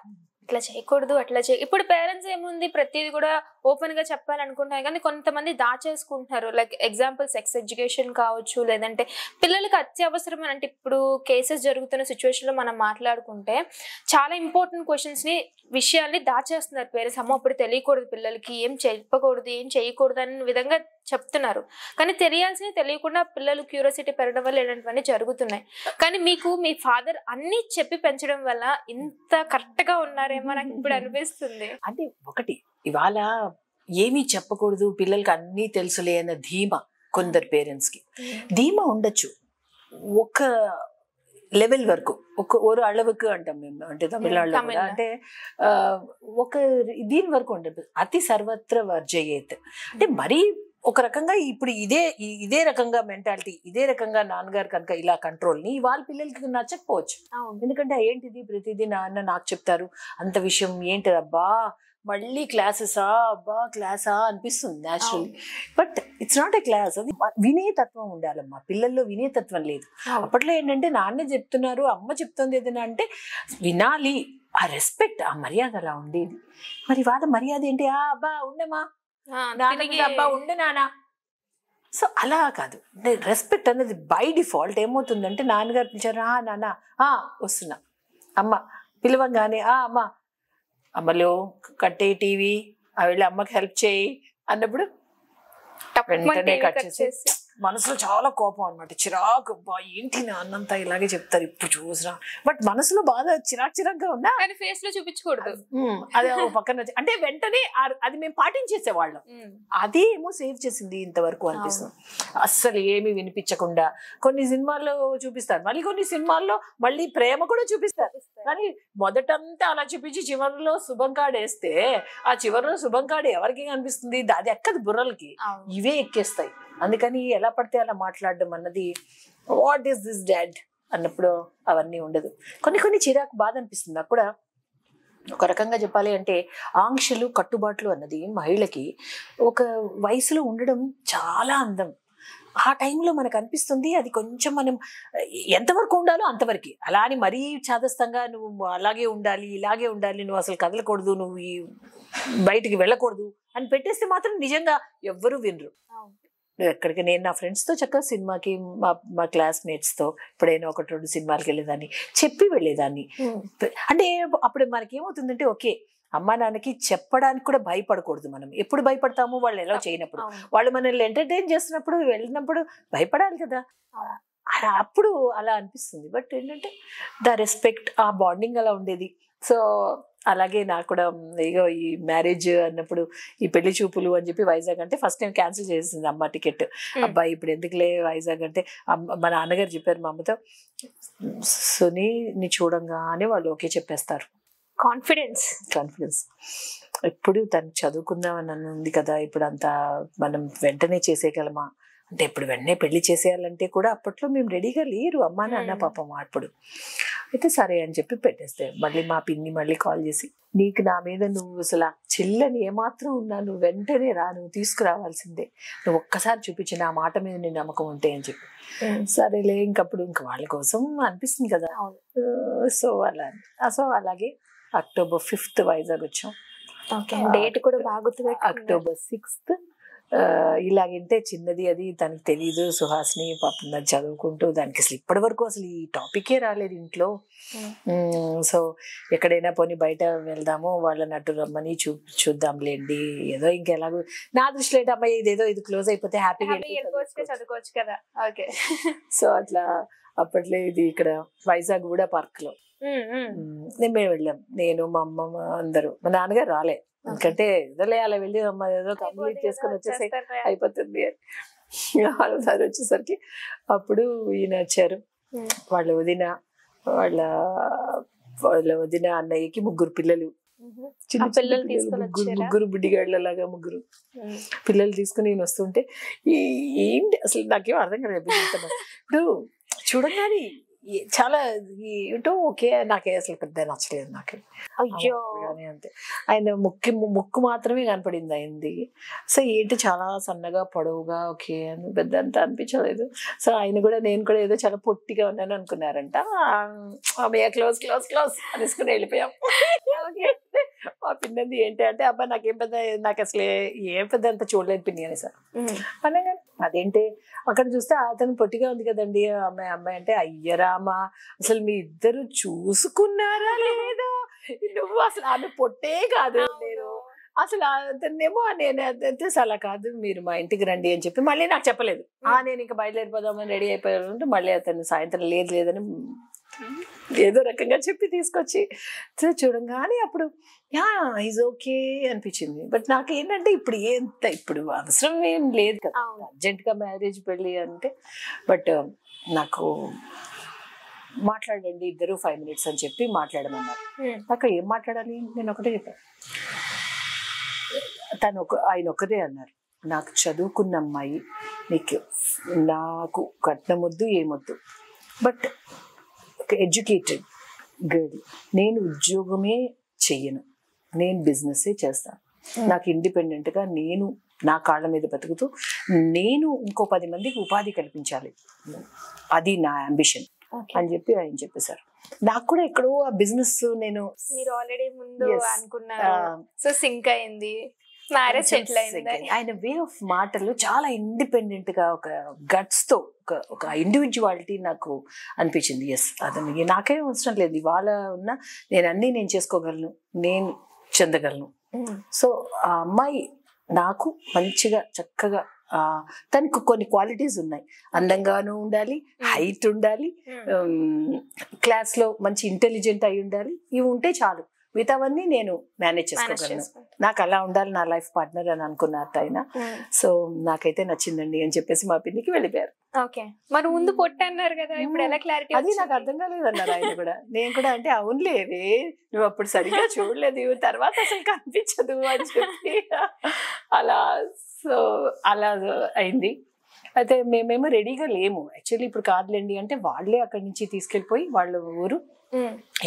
A: ఇట్లా చేయకూడదు అట్లా ఇప్పుడు పేరెంట్స్ ఏముంది ప్రతిదీ కూడా ఓపెన్ గా చెప్పాలనుకుంటున్నారు, కానీ కొంతమంది దాచేసుకుంటున్నారు. లైక్ ఎగ్జాంపుల్ సెక్స్ ఎడ్యుకేషన్ కావచ్చు, లేదంటే పిల్లలకి అత్యవసరం అంటే ఇప్పుడు కేసెస్ జరుగుతున్న సిచ్యువేషన్ లో మనం మాట్లాడుకుంటే చాలా ఇంపార్టెంట్ క్వశ్చన్స్ ని విషయాల్ని దాచేస్తున్నారు పేరెంట్స్. అమ్మో అప్పుడు తెలియకూడదు, పిల్లలకి ఏం చెప్పకూడదు, ఏం చేయకూడదు అనే విధంగా చెప్తున్నారు. కానీ తెలియాల్సిన తెలియకుండా పిల్లలు క్యూరియాసిటీ పెరగడం వల్ల ఇలాంటివన్నీ జరుగుతున్నాయి. కానీ మీకు మీ ఫాదర్ అన్ని చెప్పి పెంచడం వల్ల ఇంత కరెక్ట్ గా ఉన్నారేమో నాకు ఇప్పుడు అనిపిస్తుంది.
B: అంటే ఒకటి ఇవాళ ఏమీ చెప్పకూడదు, పిల్లలకి అన్నీ తెలుసులే అన్న ధీమా కొందరు పేరెంట్స్ కి. ధీమా ఉండొచ్చు ఒక లెవెల్ వరకు, ఒక అళవుకు అంటాం మేము, అంటే తమిళనాడులో కూడా. అంటే ఒక దీని వరకు ఉండదు. అతి సర్వత్ర వర్జయేత్ అంటే మరీ ఒక రకంగా ఇప్పుడు ఇదే రకంగా మెంటాలిటీ, ఇదే రకంగా నాన్నగారు కనుక ఇలా కంట్రోల్ని వాళ్ళ పిల్లలకి నచ్చకపోవచ్చు. ఎందుకంటే ఏంటిది ప్రతిదీ నాన్న నాకు చెప్తారు, అంత విషయం ఏంటిది అబ్బా మళ్ళీ క్లాసెసా అబ్బా క్లాసా అనిపిస్తుంది naturally. But it's not a class. అది వినేతత్వం ఉండాలమ్మా. పిల్లల్లో వినేతత్వం లేదు. అప్పట్లో ఏంటంటే నాన్న చెప్తున్నారు, అమ్మ చెప్తుంది ఏదైనా అంటే వినాలి. ఆ రెస్పెక్ట్, ఆ మర్యాద అలా ఉండేది. మరి వాళ్ళ మర్యాద ఏంటి, అబ్బా ఉండమా నాన్న, అబ్బా ఉండే నాన్న. సో అలా కాదు. రెస్పెక్ట్ అనేది బై డిఫాల్ట్ ఏమవుతుందంటే నాన్నగారు పిలిచారు, నాన్న వస్తున్నా, అమ్మ పిలవంగానే అమ్మ అమ్మలో కట్టే టీవీ వెళ్ళి అమ్మకి హెల్ప్ చేయి అన్నప్పుడు వెంటనే కట్ చేసి మనసులో చాలా కోపం అనమాట, చిరాకు. ఏంటి నాన్నంతా ఇలాగే చెప్తారు ఇప్పుడు చూసినా. బట్ మనసులో బాగా చిరాకుగా ఉన్నా
A: ఫేస్ లో చూపించకూడదు.
B: అది పక్కన అంటే వెంటనే అది మేము పాటించేసేవాళ్ళం. అది ఏమో సేవ్ చేసింది ఇంతవరకు అనిపిస్తుంది. అస్సలు ఏమి వినిపించకుండా కొన్ని సినిమాల్లో చూపిస్తారు, మళ్ళీ కొన్ని సినిమాల్లో మళ్ళీ ప్రేమ కూడా చూపిస్తారు. కానీ మొదటంతా అలా చూపించి చివరిలో శుభం కార్డు వేస్తే ఆ చివరిలో శుభం కార్డు ఎవరికి కనిపిస్తుంది? అది ఎక్కదు బుర్రలకి, ఇవే ఎక్కేస్తాయి. అందుకని ఎలా పడితే అలా మాట్లాడడం అన్నది వాట్ ఈస్ దిస్ డాడ్ అన్నప్పుడు అవన్నీ ఉండదు. కొన్ని చిరాకు బాధ అనిపిస్తుంది నాకు కూడా. ఒక రకంగా చెప్పాలి అంటే ఆంక్షలు కట్టుబాట్లు అన్నది మహిళకి ఒక వయసులో ఉండడం చాలా అందం. ఆ టైంలో మనకు అనిపిస్తుంది అది కొంచెం మనం ఎంతవరకు ఉండాలో అంతవరకు. అలా అని మరీ చాదస్తంగా నువ్వు అలాగే ఉండాలి ఇలాగే ఉండాలి, నువ్వు అసలు కదలకూడదు, నువ్వు బయటికి వెళ్ళకూడదు అని పెట్టేస్తే మాత్రం నిజంగా ఎవ్వరూ వినరు. ఎక్కడికి నేను నా ఫ్రెండ్స్తో చక్కగా సినిమాకి మా క్లాస్మేట్స్తో ఎప్పుడైనా 1-2 సినిమాలకి వెళ్ళేదాన్ని, చెప్పి వెళ్ళేదాన్ని. అంటే అప్పుడు మనకేమవుతుందంటే ఓకే అమ్మా నాన్నకి చెప్పడానికి కూడా భయపడకూడదు. మనం ఎప్పుడు భయపడతాము? వాళ్ళు ఎలా చేయనప్పుడు, వాళ్ళు మనల్ని ఎంటర్టైన్ చేస్తున్నప్పుడు వెళ్ళినప్పుడు భయపడాలి కదా. అప్పుడు అలా అనిపిస్తుంది. బట్ ఏంటంటే ద రెస్పెక్ట్, ఆ బాండింగ్ అలా ఉండేది. సో అలాగే నాకు కూడా ఇగో ఈ మ్యారేజ్ అన్నప్పుడు ఈ పెళ్లి చూపులు అని చెప్పి వైజాగ్ అంటే ఫస్ట్ టైం క్యాన్సిల్ చేసింది అమ్మ టికెట్. అబ్బాయి ఇప్పుడు ఎందుకులే వైజాగ్ అంటే మా నాన్నగారు చెప్పారు మా అమ్మతో, సునీని చూడంగానే వాళ్ళు ఓకే చెప్పేస్తారు. కాన్ఫిడెన్స్ ఎప్పుడు తను చదువుకుందామని ఉంది కదా, ఇప్పుడు అంతా మనం వెంటనే చేసేయగలమా అంటే ఇప్పుడు వెంటనే పెళ్లి చేసేయాలంటే కూడా అప్పట్లో మేము రెడీగా లేరు అమ్మా నాన్న పాపం అప్పుడు. అయితే సరే అని చెప్పి పెట్టేస్తే మళ్ళీ మా పిన్ని మళ్ళీ కాల్ చేసి, నీకు నా మీద నువ్వు అసలు చెల్లని ఏమాత్రం ఉన్నా నువ్వు వెంటనే రా, నువ్వు తీసుకురావాల్సిందే, నువ్వు ఒక్కసారి చూపించిన ఆ మాట మీద నీ నమ్మకం ఉంటే అని చెప్పి. సరేలే ఇంకప్పుడు ఇంక వాళ్ళ కోసం అనిపిస్తుంది కదా. సో అలాగే October 5th వైజాగ్ వచ్చాం.
A: డేట్ కూడా బాగా
B: October 6th. ఇలాగంటే చిన్నది అది తనకు తెలీదు, సుహాసిని పాపం దాన్ని చదువుకుంటూ, దానికి అసలు ఇప్పటి వరకు అసలు ఈ టాపికే రాలేదు ఇంట్లో. సో ఎక్కడైనా పోనీ బయట వెళ్దాము, వాళ్ళని అటు రమ్మని చూద్దాంలేండి, ఏదో ఇంకెలాగో నా దృష్టిలో ఏంటి అమ్మాయి ఇదేదో ఇది క్లోజ్ అయిపోతే హ్యాపీగా
A: చదువుకోవచ్చు కదా. ఓకే.
B: సో అట్లా అప్పట్లో ఇది ఇక్కడ వైజాగ్ కూడా పార్క్ లో మేము వెళ్ళాం, నేను మా అమ్మమ్మ అందరూ. మా నాన్నగారు రాలే, ఎందుకంటే ఏదోలే అలా వెళ్ళి అమ్మ ఏదో కంప్లీట్ చేసుకొని వచ్చేసి అయిపోతుంది అని. వాళ్ళసారి వచ్చేసరికి అప్పుడు ఈయన వచ్చారు. వాళ్ళ వదిన అన్నయ్యకి 3 పిల్లలు, చిన్న ముగ్గురు బుడ్డిగాళ్ళలాగా 3 పిల్లలు తీసుకుని ఈయన వస్తుంటే ఏంటి అసలు నాకేం అర్థం కాలేదు. ఇప్పుడు చూడంగానే చాలా ఏంటో ఓకే, నాకే అసలు పెద్ద నచ్చలేదు నాకు.
A: అయ్యో
B: అంతే, ఆయన ముక్కు మాత్రమే కనపడింది అయింది. సో ఏంటి చాలా సన్నగా పొడవుగా ఓకే అని పెద్ద అంత అనిపించలేదు. సో ఆయన కూడా నేను కూడా ఏదో చాలా పొట్టిగా ఉన్నాను అనుకున్నారంట. క్లోజ్ క్లోజ్ క్లోజ్ అనేసుకుని వెళ్ళిపోయాం. మా పిన్నది ఏంటి అంటే అబ్బా నాకు అసలు ఏం పెద్ద అంత చూడలేదు పిన్ని అని సార్ అనగా, అదేంటి అక్కడ చూస్తే అతను పొట్టిగా ఉంది కదండి అమ్మాయి అంటే, అయ్యరామా అసలు మీ ఇద్దరు చూసుకున్నారా లేదా, నువ్వు అసలు ఆమె పొట్టే కాదు, నేను అసలు అతన్నేమో నేను అదే అలా కాదు, మీరు మా ఇంటికి రండి అని చెప్పి మళ్ళీ నాకు చెప్పలేదు. నేను ఇంకా బయలుదేరిపోదామని రెడీ అయిపోయాను. మళ్ళీ అతను సాయంత్రం లేదని ఏదో రకంగా చెప్పి తీసుకొచ్చి చూడంగానే అప్పుడు ఈజ్ ఓకే అనిపించింది. బట్ నాకు ఏంటంటే ఇప్పుడు అవసరం ఏం లేదు కదా అర్జెంట్ గా మ్యారేజ్ పెళ్ళి అంటే. బట్ నాకు మాట్లాడండి ఇద్దరు 5 minutes అని చెప్పి మాట్లాడమన్నారు. నాకు ఏం మాట్లాడాలి, నేను ఒకటే చెప్పాను. ఆయన ఒకటే అన్నారు, నాకు చదువుకున్న అమ్మాయి, నాకు కట్నం వద్దు ఏమొద్దు, బట్ ఒక ఎడ్యుకేటెడ్ గర్ల్, నేను ఉద్యోగమే చెయ్యను, నేను బిజినెస్సే చేస్తాను, నాకు ఇండిపెండెంట్గా నేను నా కాళ్ళ మీద బతుకుతూ నేను ఇంకో 10 మందికి ఉపాధి కల్పించాలి, అది నా అంబిషన్ అని చెప్పి ఆయన చెప్పేశారు. నాకు కూడా ఎక్కడో ఆ బిజినెస్ నేను
A: మీరు ఆల్రెడీ ముందు అనుకున్నారు, సో సింక్ అయింది, మ్యారేజ్ సెటిల్ అయింది.
B: ఆయన వే ఆఫ్ మాటలు చాలా ఇండిపెండెంట్ గా ఒక గట్స్ తో ఒక ఇండివిజువాలిటీ నాకు అనిపించింది. ఎస్ అతనికి నాకేం అవసరం లేదు, ఇవాళ ఉన్న నేను చేసుకోగలను, నేను చెందగలను. సో ఆ అమ్మాయి నాకు మంచిగా చక్కగా తనకు కొన్ని క్వాలిటీస్ ఉన్నాయి, అందంగానూ ఉండాలి, హైట్ ఉండాలి, క్లాస్ లో మంచి ఇంటెలిజెంట్ అయి ఉండాలి, ఇవి ఉంటే చాలు, మిగతావన్నీ నేను మేనేజ్ చేసుకోగలను, నాకు అలా ఉండాలి నా లైఫ్ పార్ట్నర్ అని అనుకున్నారు ఆయన. సో నాకైతే నచ్చిందండి అని చెప్పేసి మా పిన్నికి వెళ్ళిపోయారు.
A: ఓకే, మరి ముందు పొట్ట అన్నారు కదా, ఇప్పుడు ఎలా క్లారిటీ?
B: అది నాకు అర్థం కాలేదు అన్నారు ఆయన కూడా. నేను కూడా అంటే అవునులేవే నువ్వు అప్పుడు సరిగ్గా చూడలేదు, తర్వాత అసలు కనిపించదు అని చెప్పి అలా. సో అలా అయింది. అయితే మేమేమో రెడీగా లేము యాక్చువల్లీ, ఇప్పుడు కాదులేండి అంటే వాళ్ళే అక్కడి నుంచి తీసుకెళ్ళిపోయి వాళ్ళ ఊరు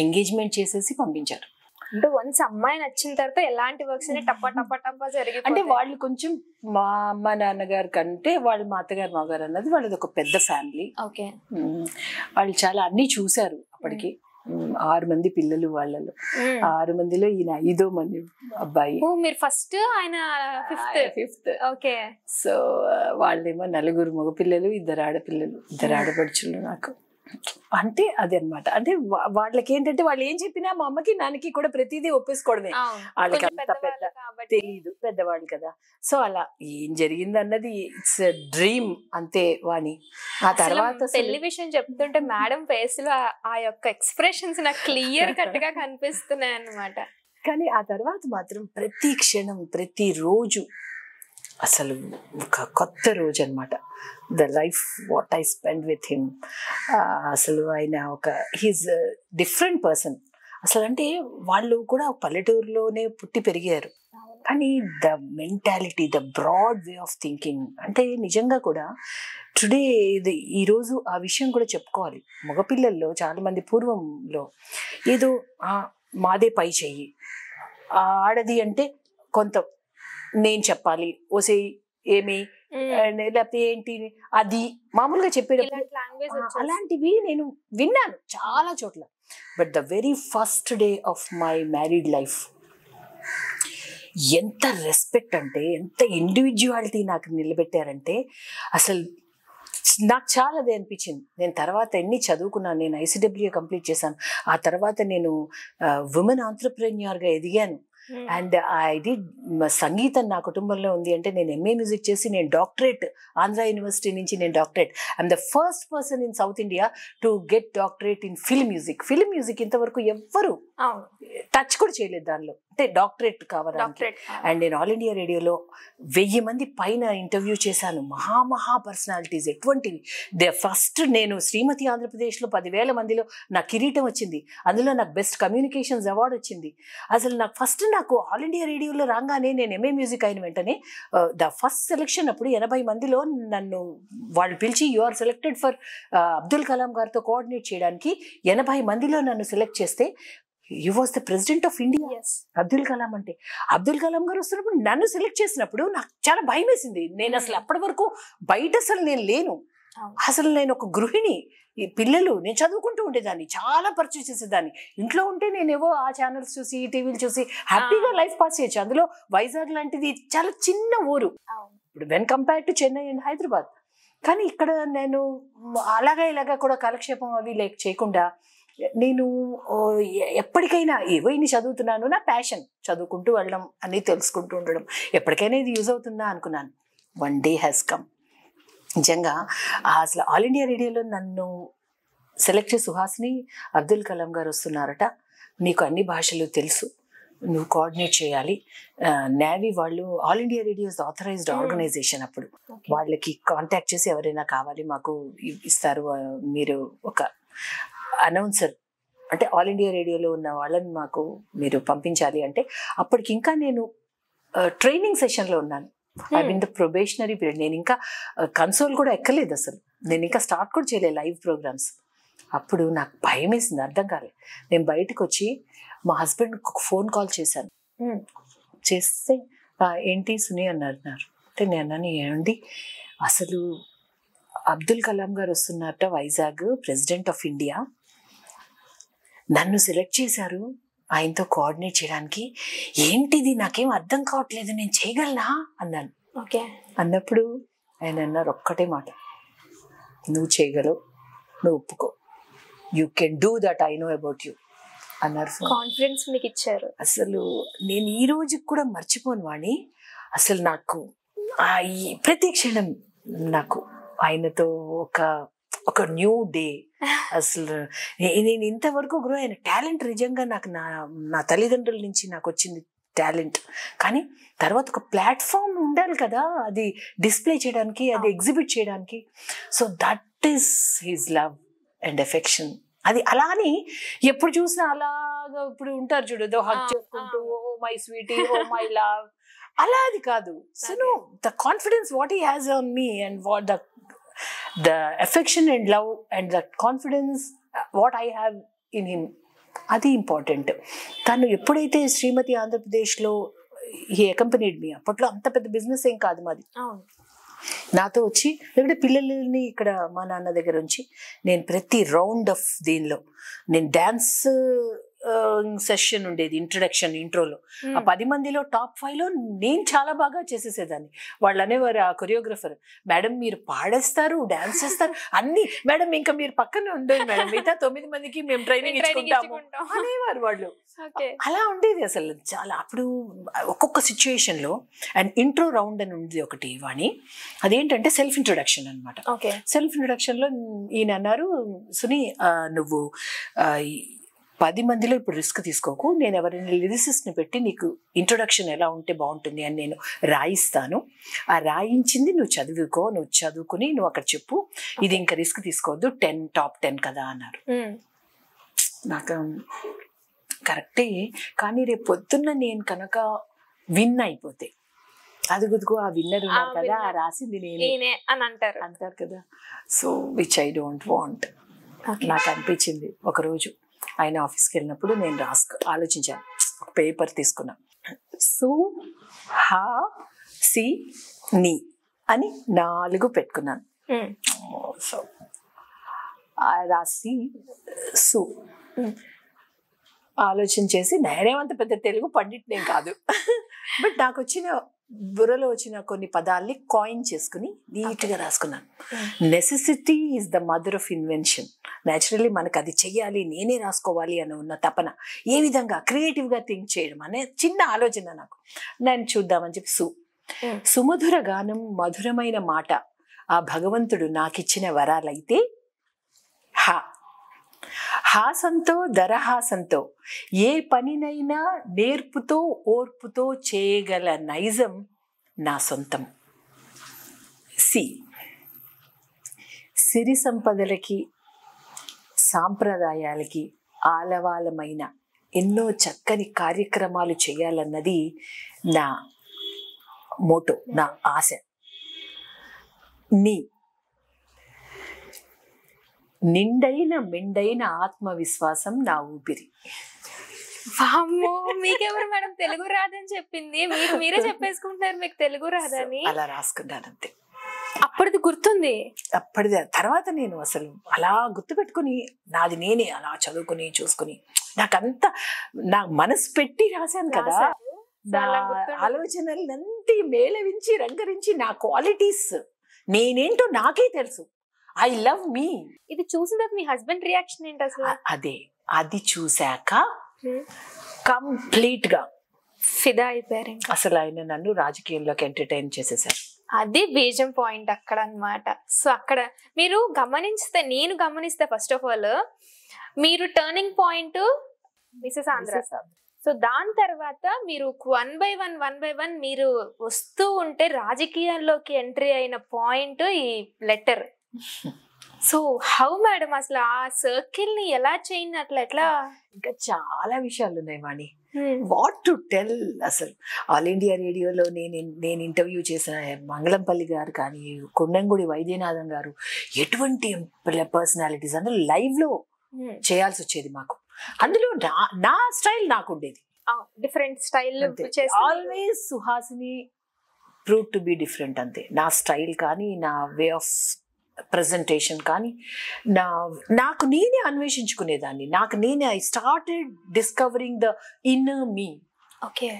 B: ఎంగేజ్మెంట్ చేసేసి పంపించారు.
A: అంటే వన్స్ అమ్మాయి నచ్చిన తర్వాత ఎలాంటి వర్క్స్ టప్ప జరిగి, అంటే
B: వాళ్ళు కొంచెం మా అమ్మ నాన్నగారు కంటే వాళ్ళు మా అత్తగారు మాగారు అన్నది వాళ్ళది ఒక పెద్ద ఫ్యామిలీ.
A: ఓకే,
B: వాళ్ళు చాలా అన్ని చూశారు. అప్పటికి 6 మంది పిల్లలు, వాళ్ళలో 6 మందిలో ఈయన 5వ మంది అబ్బాయి.
A: మీరు ఫస్ట్, ఆయన ఫిఫ్త్. ఓకే,
B: సో వాళ్ళేమో 4 మగపిల్లలు, 2 ఆడపిల్లలు, 2 ఆడపడుచులు నాకు. అంటే అది అనమాట. అంటే వాళ్ళకి ఏంటంటే వాళ్ళు ఏం చెప్పినా మా అమ్మకి నాన్నకి కూడా ప్రతిదీ ఒప్పేసుకోవడమే, వాళ్ళకి అంత పెద్ద తెలీదు, పెద్దవాళ్ళు కదా. సో అలా ఏం జరిగింది అన్నది ఇట్స్ డ్రీమ్ అంతే వాణి. ఆ తర్వాత
A: పెళ్లి విషయం చెప్తుంటే మేడం ఫేస్ లో ఆ యొక్క ఎక్స్ప్రెషన్స్ నాకు క్లియర్ కట్ గా కనిపిస్తున్నాయి అన్నమాట.
B: కానీ ఆ తర్వాత మాత్రం ప్రతి క్షణం ప్రతిరోజు అసలు ఒక కొత్త రోజు అనమాట. The life what I spend with him. అసలు ఆయన ఒక హీజ్ డిఫరెంట్ పర్సన్. అసలు అంటే వాళ్ళు కూడా పల్లెటూరులోనే పుట్టి పెరిగారు, కానీ the mentality, the broad way of thinking అంటే నిజంగా కూడా టుడే ఈరోజు ఆ విషయం కూడా చెప్పుకోవాలి. మగపిల్లల్లో చాలామంది పూర్వంలో ఏదో మాదే పై చెయ్యి, ఆడది అంటే కొంత నేను చెప్పాలి, ఓసే ఏమి లేకపోతే ఏంటి అది మామూలుగా చెప్పేటప్పుడు అలాంటివి నేను విన్నాను చాలా చోట్ల. But the very first day of my married life ఎంత రెస్పెక్ట్ అంటే, ఎంత ఇండివిజువాలిటీ నాకు నిలబెట్టారంటే అసలు నాకు చాలా అదే అనిపించింది. నేను తర్వాత ఎన్ని చదువుకున్నాను, నేను ICWA కంప్లీట్ చేశాను, ఆ తర్వాత నేను ఉమెన్ ఆంట్రప్రెన్యూర్గా ఎదిగాను. అండ్ ఐ డిడ్ సంగీతం నా కుటుంబంలో ఉంది అంటే నేను MA మ్యూజిక్ చేసి నేను డాక్టరేట్ ఆంధ్ర యూనివర్సిటీ నుంచి నేను doctorate. I'm the first person in south India to get doctorate in film music. Film music ఇంతవరకు ఎవ్వరు టచ్ కూడా చేయలేదు దానిలో, అంటే డాక్టరేట్ కావడానికి. అండ్ నేను ఆల్ ఇండియా రేడియోలో 1000 మంది పైన ఇంటర్వ్యూ చేశాను, మహా పర్సనాలిటీస్. ఎటువంటివి ఫస్ట్ నేను శ్రీమతి ఆంధ్రప్రదేశ్లో 10,000 మందిలో నా కిరీటం వచ్చింది, అందులో నాకు బెస్ట్ కమ్యూనికేషన్స్ అవార్డు వచ్చింది. అసలు నాకు ఫస్ట్ నాకు ఆల్ ఇండియా రేడియోలో రాగానే నేను MA మ్యూజిక్ అయిన వెంటనే ద ఫస్ట్ సెలెక్షన్ అప్పుడు 80 మందిలో నన్ను వాళ్ళు పిలిచి you are selected for Abdul Kalam గారితో కోఆర్డినేట్ చేయడానికి 80 మందిలో నన్ను సెలెక్ట్ చేస్తే you was the president of India. Abdul Kalam అంటే అబ్దుల్ కలాం గారు వస్తున్నప్పుడు నన్ను సెలెక్ట్ చేసినప్పుడు నాకు చాలా భయం వేసింది. నేను అసలు అప్పటి వరకు బయట అసలు నేను లేను, అసలు నేను ఒక గృహిణి, ఈ పిల్లలు నేను చదువుకుంటూ ఉండేదాన్ని, చాలా పర్చేస్ చేసేదాన్ని. ఇంట్లో ఉంటే నేనేవో ఆ ఛానల్స్ చూసి టీవీలు చూసి హ్యాపీగా లైఫ్ పాస్ చేయొచ్చు. అందులో వైజాగ్ లాంటిది చాలా చిన్న ఊరు ఇప్పుడు when compare to Chennai and Hyderabad. కానీ ఇక్కడ నేను ఇలాగా కూడా కాలక్షేపం అవి చేయకుండా నేను ఎప్పటికైనా ఏవో ఇన్ని చదువుతున్నాను, నా ప్యాషన్ చదువుకుంటూ వెళ్ళడం అని తెలుసుకుంటూ ఉండడం, ఎప్పటికైనా ఇది యూజ్ అవుతుందా అనుకున్నాను. One day has come. నిజంగా అసలు ఆల్ ఇండియా రేడియోలో నన్ను సెలెక్ట్ చేసి సుహాసిని అబ్దుల్ కలాం గారు వస్తున్నారట, నీకు అన్ని భాషలు తెలుసు, నువ్వు కోఆర్డినేట్ చేయాలి. నేవీ వాళ్ళు all India radios authorised organisation, అప్పుడు వాళ్ళకి కాంటాక్ట్ చేసి ఎవరైనా కావాలి మాకు ఇస్తారు, మీరు ఒక అనౌన్సర్ అంటే ఆల్ ఇండియా రేడియోలో ఉన్న వాళ్ళని మాకు మీరు పంపించాలి అంటే, అప్పటికి ఇంకా నేను ట్రైనింగ్ సెషన్లో ఉన్నాను. I mean the probationary period. నేను ఇంకా కన్సోల్ కూడా ఎక్కలేదు, అసలు నేను ఇంకా స్టార్ట్ కూడా చేయలేదు లైవ్ ప్రోగ్రామ్స్. అప్పుడు నాకు భయం వేసింది, అర్థం కాలేదు. నేను బయటకు వచ్చి మా హస్బెండ్కి ఒక ఫోన్ కాల్ చేశాను. చేస్తే ఏంటి సునీ అన్నారు. అంటే నేను అన్నాను, ఏమండి అసలు అబ్దుల్ కలాం గారు వస్తున్నారట వైజాగ్, ప్రెసిడెంట్ ఆఫ్ ఇండియా, నన్ను సెలెక్ట్ చేశారు ఆయనతో కోఆర్డినేట్ చేయడానికి, ఏంటిది నాకేం అర్థం కావట్లేదు, నేను చేయగలనా అన్నాను. అన్నప్పుడు ఆయన అన్నారు ఒక్కటే మాట, నువ్వు చేయగలవు, నువ్వు ఒప్పుకో, you can do that, I know about you అన్నారు.
A: కాన్ఫిడెన్స్ మీకు ఇచ్చారు.
B: అసలు నేను ఈ రోజుకి కూడా మర్చిపోను వాణి. అసలు నాకు ప్రతి క్షణం నాకు ఆయనతో ఒక న్యూ డే. అసలు నేను ఇంతవరకు గ్రో అయిన టాలెంట్ నిజంగా నాకు నా తల్లిదండ్రుల నుంచి నాకు వచ్చింది టాలెంట్. కానీ తర్వాత ఒక ప్లాట్ఫామ్ ఉండాలి కదా, అది డిస్ప్లే చేయడానికి, అది ఎగ్జిబిట్ చేయడానికి. So that is his love and affection. అది అలా అని ఎప్పుడు చూసినా అలాగా ఇప్పుడు ఉంటారు చూడదు, హగ్ చేసుకుంటూ oh my sweetie, oh my love, అలా అది కాదు. So no, the confidence what he has on me and what the affection and love and the confidence what I have in him, అది ఇంపార్టెంట్. తను ఎప్పుడైతే శ్రీమతి ఆంధ్రప్రదేశ్లో he accompanied మీ, అప్పట్లో అంత పెద్ద బిజినెస్ ఏం కాదు మాది, నాతో వచ్చి లేకపోతే పిల్లల్ని ఇక్కడ మా నాన్న దగ్గర ఉంచి నేను ప్రతి రౌండ్ ఆఫ్ దీనిలో నేను డ్యాన్స్ సెషన్ ఉండేది, ఇంట్రొడక్షన్ ఇంట్రోలో ఆ 10 మందిలో టాప్ 5లో నేను చాలా బాగా చేసేసేదాన్ని. వాళ్ళు అనేవారు, ఆ కొరియోగ్రఫర్, మేడం మీరు పాడేస్తారు, డాన్స్ చేస్తారు అన్ని, మేడం ఇంకా మీరు పక్కనే ఉండేది మేడం, మిగతా 9 మందికి మేము ట్రైనింగ్ ఇచ్చుకుంటాము అనేవారు వాళ్ళు. అలా ఉండేది అసలు చాలా. అప్పుడు ఒక్కొక్క సిచ్యుయేషన్ లో అండ్ ఇంట్రో రౌండ్ అని ఉంది ఒకటి వాణి, అదేంటంటే సెల్ఫ్ ఇంట్రొడక్షన్ అనమాట. సెల్ఫ్ ఇంట్రొడక్షన్ లో ఈయన అన్నారు, సునీ నువ్వు 10 మందిలో ఇప్పుడు రిస్క్ తీసుకోకు, నేను ఎవరైనా లిరిసిస్ట్ని పెట్టి నీకు ఇంట్రొడక్షన్ ఎలా ఉంటే బాగుంటుంది అని నేను రాయిస్తాను, ఆ రాయించింది నువ్వు చదువుకో, నువ్వు చదువుకుని నువ్వు అక్కడ చెప్పు, ఇది ఇంకా రిస్క్ తీసుకోవద్దు, టాప్ 10 కదా అన్నారు. నాకు కరెక్టే, కానీ రేపు పొద్దున్న నేను కనుక విన్ అయిపోతే అదుగుదుగు ఆ విన్నర్ ఉన్నారు కదా, ఆ రాసింది నేనే
A: అని అంటారు
B: కదా. So which I don't want. నాకు అనిపించింది ఒకరోజు ఆయన ఆఫీస్కి వెళ్ళినప్పుడు నేను ఆలోచించాను, ఒక పేపర్ తీసుకున్నా, సు హా సి ని అని 4 పెట్టుకున్నాను. సో రాసి సు ఆలోచన చేసి, నేనేమంత పెద్ద తెలుగు పండిట్నేం కాదు, బట్ నాకు వచ్చిన బుర్రలో వచ్చిన కొన్ని పదాల్ని కాయిన్ చేసుకుని నీట్గా రాసుకున్నాను. Necessity is the mother of invention. Naturally మనకు అది చెయ్యాలి, నేనే రాసుకోవాలి అని ఉన్న తపన, ఏ విధంగా క్రియేటివ్గా థింక్ చేయడం అనే చిన్న ఆలోచన నాకు. నేను చూద్దామని చెప్పి సుమధుర గానం, మధురమైన మాట ఆ భగవంతుడు నాకిచ్చిన వరాలైతే హాసంతో దరహాసంతో ఏ పనినైనా నేర్పుతో ఓర్పుతో చేయగల నైజం నా సొంతం. సిరి సంపదలకి సాంప్రదాయాలకి ఆలవాలమైన ఎన్నో చక్కని కార్యక్రమాలు చేయాలన్నది నా మోటో, నా ఆశ. నిండైన మెండైన ఆత్మవిశ్వాసం నా ఊపిరి.
A: వామ్మో, మీకెవరు మేడం తెలుగు రాదని చెప్పింది? మీకు మీరే చెప్పేసుకుంటున్నారు మీకు తెలుగు రాదని.
B: అలా రాసుకున్నాను అంతే.
A: అప్పటిది గుర్తుంది?
B: అప్పటిది. తర్వాత నేను అసలు అలా గుర్తుపెట్టుకుని నాది నేనే అలా చదువుకుని చూసుకుని నాకంతా నా మనసు పెట్టి రాశాను కదా. నా ఆలోచనలంతా మేళవించి రంగరించి నా క్వాలిటీస్ నేనేంటో నాకే తెలుసు. ఐ లవ్ మీ.
A: ఇది చూసిన మీ హస్బెండ్ రియాక్షన్ ఏంటి అసలు?
B: అది చూశాక కంప్లీట్ గా
A: ఫిదా అయిపోయారు.
B: అసలు ఆయన నన్ను రాజకీయంలోకి ఎంటర్టైన్ చేసేసారు.
A: అది బీజం పాయింట్ అక్కడ అన్నమాట. సో అక్కడ మీరు నేను గమనిస్తే ఫస్ట్ ఆఫ్ ఆల్ మీరు turning point Mrs Andhra. So దాని తర్వాత మీరు వన్ బై వన్ మీరు వస్తూ ఉంటే రాజకీయాల్లోకి ఎంట్రీ అయిన పాయింట్ ఈ లెటర్. సో హౌ మేడం అసలు ఆ సర్కిల్ ని ఎలా చేయండి, అట్లా ఎట్లా?
B: ఇంకా చాలా విషయాలు ఉన్నాయి వాణి, వాట్ టు టెల్. అసలు ఆల్ ఇండియా రేడియోలో నేను ఇంటర్వ్యూ చేసిన మంగళంపల్లి గారు కానీ, కొండంగుడి వైద్యనాథం గారు, ఎటువంటి పర్సనాలిటీస్ అందులో లైవ్ లో చేయాల్సి వచ్చేది మాకు. అందులో నా స్టైల్ నాకు ఉండేది,
A: different style.
B: Always Suhasini prove to be different అంతే. నా స్టైల్ కానీ, నా వే ఆఫ్ ప్రజెంటేషన్ కానీ నాకు నేనే అన్వేషించుకునేదాన్ని. I started discovering the inner me.
A: Okay,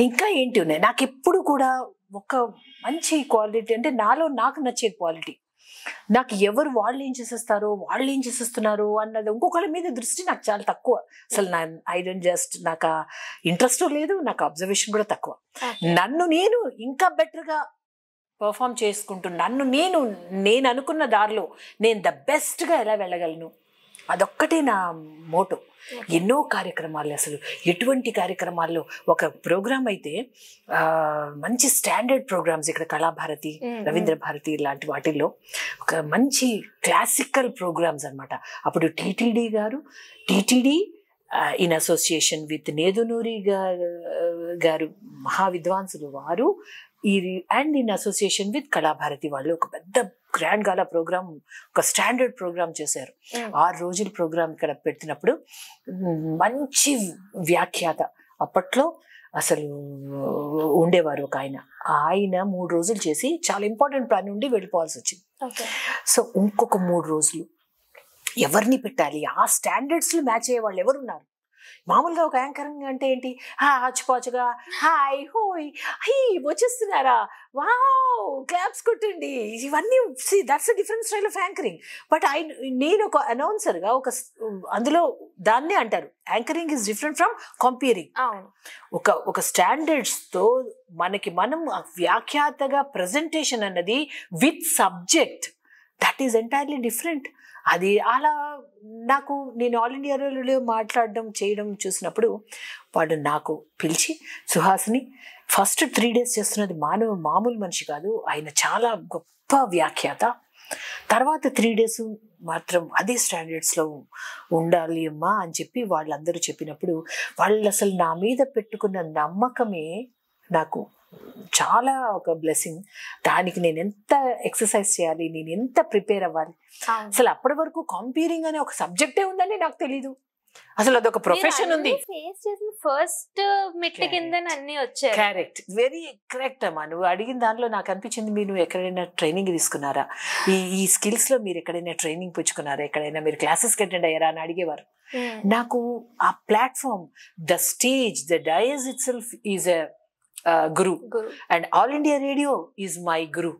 B: ఇంకా ఏంటి ఉన్నాయి నాకు ఎప్పుడు కూడా ఒక మంచి క్వాలిటీ అంటే నాలో నాకు నచ్చే క్వాలిటీ. నాకు ఎవరు వాళ్ళు ఏం చేసేస్తున్నారు అన్నది ఇంకొకళ్ళ మీద దృష్టి నాకు చాలా తక్కువ. అసలు నాకు ఆ ఇంట్రెస్ట్ లేదు, నాకు అబ్జర్వేషన్ కూడా తక్కువ. నన్ను నేను ఇంకా బెటర్గా పర్ఫామ్ చేసుకుంటూ నేను అనుకున్న దారిలో నేను ద బెస్ట్గా ఎలా వెళ్ళగలను, అదొక్కటే నా మోటో. ఎన్నో కార్యక్రమాలు, అసలు ఎటువంటి కార్యక్రమాల్లో ఒక ప్రోగ్రామ్ అయితే మంచి స్టాండర్డ్ ప్రోగ్రామ్స్ ఇక్కడ కళాభారతి, రవీంద్ర భారతి లాంటి వాటిల్లో ఒక మంచి క్లాసికల్ ప్రోగ్రామ్స్ అనమాట. అప్పుడు TTD in association with Nedunuri గారు మహా విద్వాంసులు వారు, and in association with Kalabharathi వాళ్ళు ఒక పెద్ద గ్రాండ్ గాలా ప్రోగ్రామ్, ఒక స్టాండర్డ్ ప్రోగ్రామ్ చేశారు. 6 రోజుల ప్రోగ్రామ్ ఇక్కడ పెట్టినప్పుడు మంచి వ్యాఖ్యాత అప్పట్లో అసలు ఉండేవారు ఒక ఆయన 3 రోజులు చేసి చాలా ఇంపార్టెంట్ పని ఉండి వెళ్ళిపోవాల్సి వచ్చింది. సో ఇంకొక 3 రోజులు ఎవరిని పెట్టాలి, ఆ స్టాండర్డ్స్ లో మ్యాచ్ అయ్యే వాళ్ళు ఎవరున్నారు? మామూలుగా ఒక యాంకరింగ్ అంటే ఏంటి, ఆచుపాచుగా హాయ్ హోయ్ వచ్చేస్తున్నారా, వావ్ క్లాప్స్ కొట్టండి, ఇవన్నీ that's a different style of anchoring. But నేను ఒక అనౌన్సర్గా అందులో దాన్నే అంటారు anchoring is different from comparing. ఒక స్టాండర్డ్స్తో మనం వ్యాఖ్యాతగా ప్రజెంటేషన్ అన్నది with subject that is entirely different. అది అలా నాకు నేను ఆల్ ఇండియా రేడియోలో మాట్లాడడం చేయడం చూసినప్పుడు వాడు నాకు పిలిచి, సుహాసిని ఫస్ట్ 3 days చేస్తున్నది మామూలు మనిషి కాదు, ఆయన చాలా గొప్ప వ్యాఖ్యాత, తర్వాత 3 days మాత్రం అదే స్టాండర్డ్స్లో ఉండాలి అమ్మా అని చెప్పి వాళ్ళందరూ చెప్పినప్పుడు వాళ్ళు అసలు నా మీద పెట్టుకున్న నమ్మకమే నాకు చాలా ఒక బ్లెస్సింగ్. దానికి నేను ఎంత ఎక్సర్సైజ్ చేయాలి, నేను ఎంత ప్రిపేర్ అవ్వాలి, అసలు అప్పటి వరకు కంపేరింగ్ అనే ఒక సబ్జెక్టే ఉందని నాకు తెలీదు. అసలు అదొక ప్రొఫెషన్ ఉంది.
A: ఫస్ట్ మెట్ల కింద అన్ని వచ్చాయి.
B: కరెక్ట్, వెరీ కరెక్ట్ అమ్మా. నువ్వు అడిగిన దానిలో నాకు అనిపించింది, మీరు ఎక్కడైనా ట్రైనింగ్ తీసుకున్నారా, ఈ స్కిల్స్ లో మీరు ఎక్కడైనా ట్రైనింగ్ పుచ్చుకున్నారా, ఎక్కడైనా మీరు క్లాసెస్కి అటెండ్ అయ్యారా అని అడిగేవారు. నాకు ఆ platform, the stage, the dais itself is a guru, and All India Radio is my guru.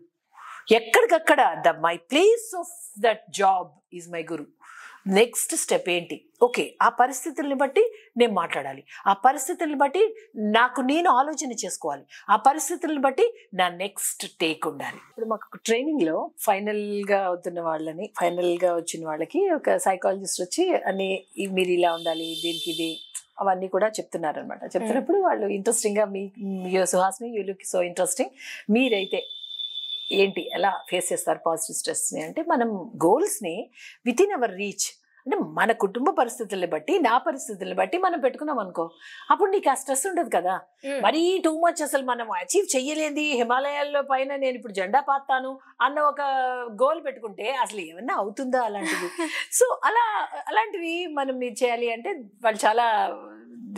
B: ఎక్కడికక్కడ my place of that job is my guru. Next step ఏంటి, ఓకే ఆ పరిస్థితుల్ని బట్టి నేను మాట్లాడాలి, ఆ పరిస్థితుల్ని బట్టి నేను ఆలోచన చేసుకోవాలి, ఆ పరిస్థితుల్ని బట్టి నా నెక్స్ట్ టేక్ ఉండాలి. ఇప్పుడు మాకు ట్రైనింగ్లో ఫైనల్గా వచ్చిన వాళ్ళకి ఒక సైకాలజిస్ట్ వచ్చి అని మీరు ఇలా ఉండాలి, దీనికి ఇది అవన్నీ కూడా చెప్తున్నారనమాట. చెప్తున్నప్పుడు వాళ్ళు ఇంట్రెస్టింగ్గా మీ Suhasini you look so interesting, మీరైతే ఏంటి ఎలా ఫేస్ చేస్తారు పాజిటివ్ స్ట్రెస్ని అంటే, మనం గోల్స్ని విత్ ఇన్ అవర్ రీచ్, అంటే మన కుటుంబ పరిస్థితుల్ని బట్టి, నా పరిస్థితుల్ని బట్టి మనం పెట్టుకున్నాం అనుకో, అప్పుడు నీకు ఆ స్ట్రెస్ ఉండదు కదా. మరీ టూ మచ్ అసలు మనం అచీవ్ చెయ్యలేంది, హిమాలయాల్లో పైన నేను ఇప్పుడు జెండా పాతాను అన్న ఒక గోల్ పెట్టుకుంటే అసలు ఏమన్నా అవుతుందా అలాంటివి. సో అలాంటివి మనం మీరు చేయాలి అంటే వాళ్ళు చాలా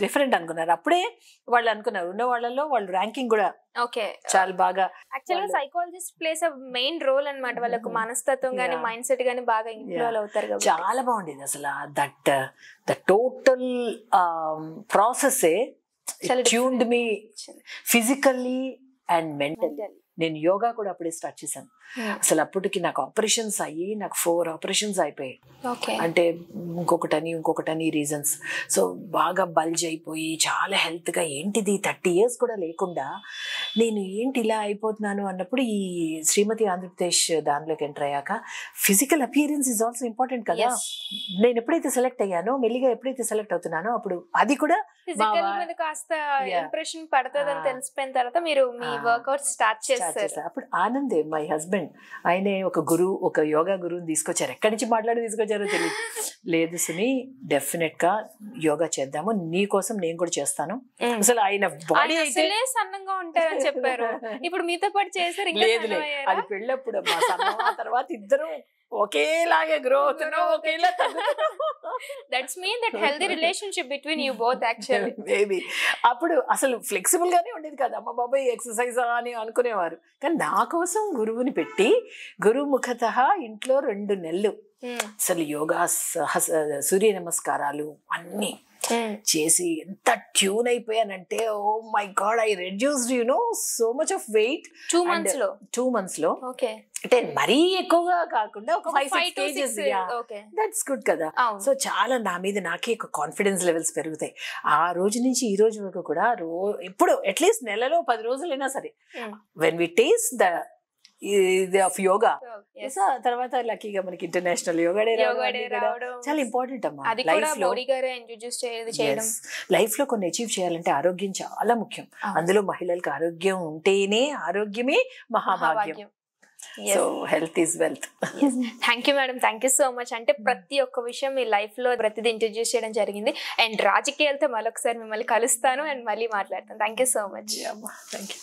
B: డిఫరెంట్ అనుకున్నారు. అప్పుడే వాళ్ళు అనుకున్నారు, ఉన్న వాళ్ళలో వాళ్ళు ర్యాంకింగ్ కూడా
A: ఓకే
B: చాలా బాగా.
A: యాక్చువల్గా సైకాలజిస్ట్ ప్లేస్ మెయిన్ రోల్ అన్నమాట. వాళ్ళకు మనస్తత్వం గానీ మైండ్ సెట్ గానీ బాగా ఇన్వాల్వ్ అవుతారు కదా.
B: చాలా బాగుండేది అసలు the total process tuned me physically and mentally. నేను యోగా కూడా అప్పుడే స్టార్ట్ చేశాను. అసలు అప్పటికి నాకు ఆపరేషన్స్ అయ్యి నాకు 4 ఆపరేషన్స్ అయిపోయాయి. అంటే ఇంకొకటని రీజన్స్. సో బాగా బల్జ్ అయిపోయి చాలా హెల్త్గా ఏంటిది 30 years కూడా లేకుండా నేను ఏంటి ఇలా అయిపోతున్నాను అన్నప్పుడు ఈ శ్రీమతి ఆంధ్రప్రదేశ్ దానిలోకి ఎంటర్ అయ్యాక physical appearance is also important కదా. నేను ఎప్పుడైతే సెలెక్ట్ అయ్యాను, మెల్లిగా ఎప్పుడైతే సెలెక్ట్ అవుతున్నానో అప్పుడు అది కూడా
A: ఫిజికల్ మీద కాస్త ఇంప్రెషన్ పడుతుందని తెలిసిపోయిన తర్వాత మీరు మీ వర్కౌట్ స్టార్ట్ చేస్తారు.
B: అప్పుడు ఆనందే మై హస్బెండ్, ఆయనే ఒక యోగా గురువుని తీసుకొచ్చారు. ఎక్కడి నుంచి తీసుకొచ్చారో తెలియదు. లేదు సుని, డెఫినెట్ గా యోగా చేద్దాము, నీ కోసం నేను కూడా చేస్తాను. అసలు ఆయన బాడీ అయితే
A: సన్నంగా ఉంటారని చెప్పారు, ఇప్పుడు మీతో పాటు చేశారు.
B: లేదు అది పెళ్ళప్పుడు మా సన్నం, తర్వాత ఇద్దరు ఒకేలాగే గ్రో అవుతున్నాం, ఒకేలా
A: that's mean that healthy relationship between you both actually.
B: Maybe అప్పుడు అసలు ఫ్లెక్సిబుల్ గానే ఉండేది కదా, అమ్మ బాబాయ్ ఎక్సర్సైజ్ అని అనుకునేవారు. కానీ నా కోసం గురువుని పెట్టి గురుముఖత ఇంట్లో 2 నెలలు అసలు యోగా, సూర్య నమస్కారాలు అన్నీ చేసి ఎంత ట్యూన్ అయిపోయానంటే, oh my God, I reduced so much of weight 2 months లో. అంటే మరీ ఎక్కువగా కాకుండా ఒక 5-6 kgs. దట్స్ గుడ్ కదా. సో చాలా నా మీద నాకే ఒక కాన్ఫిడెన్స్ లెవెల్స్ పెరుగుతాయి. ఆ రోజు నుంచి ఈ రోజు వరకు కూడా ఎప్పుడు అట్లీస్ట్ నెలలో 10 రోజులైనా సరే when we taste the of yoga, తర్వాత లక్కీగా మనకి ఇంటర్నేషనల్ యోగా డే రావడం చాలా ఇంపార్టెంట్ అమ్మా లైఫ్ లో. కొన్ని అచీవ్ చేయాలంటే ఆరోగ్యం చాలా ముఖ్యం. అందులో మహిళలకు ఆరోగ్యం ఉంటేనే ఆరోగ్యమే మహాభాగ్యం. So health is wealth.
A: Thank you madam, thank you so much. అంటే ప్రతి ఒక్క విషయం మీ లైఫ్ లో ప్రతిదీ ఇంట్రడ్యూస్ చేయడం జరిగింది. అండ్ రాజకీయాలతో మరొకసారి మిమ్మల్ని కలుస్తాను అండ్ మళ్ళీ మాట్లాడతాను. Thank you so much.
B: Thank you.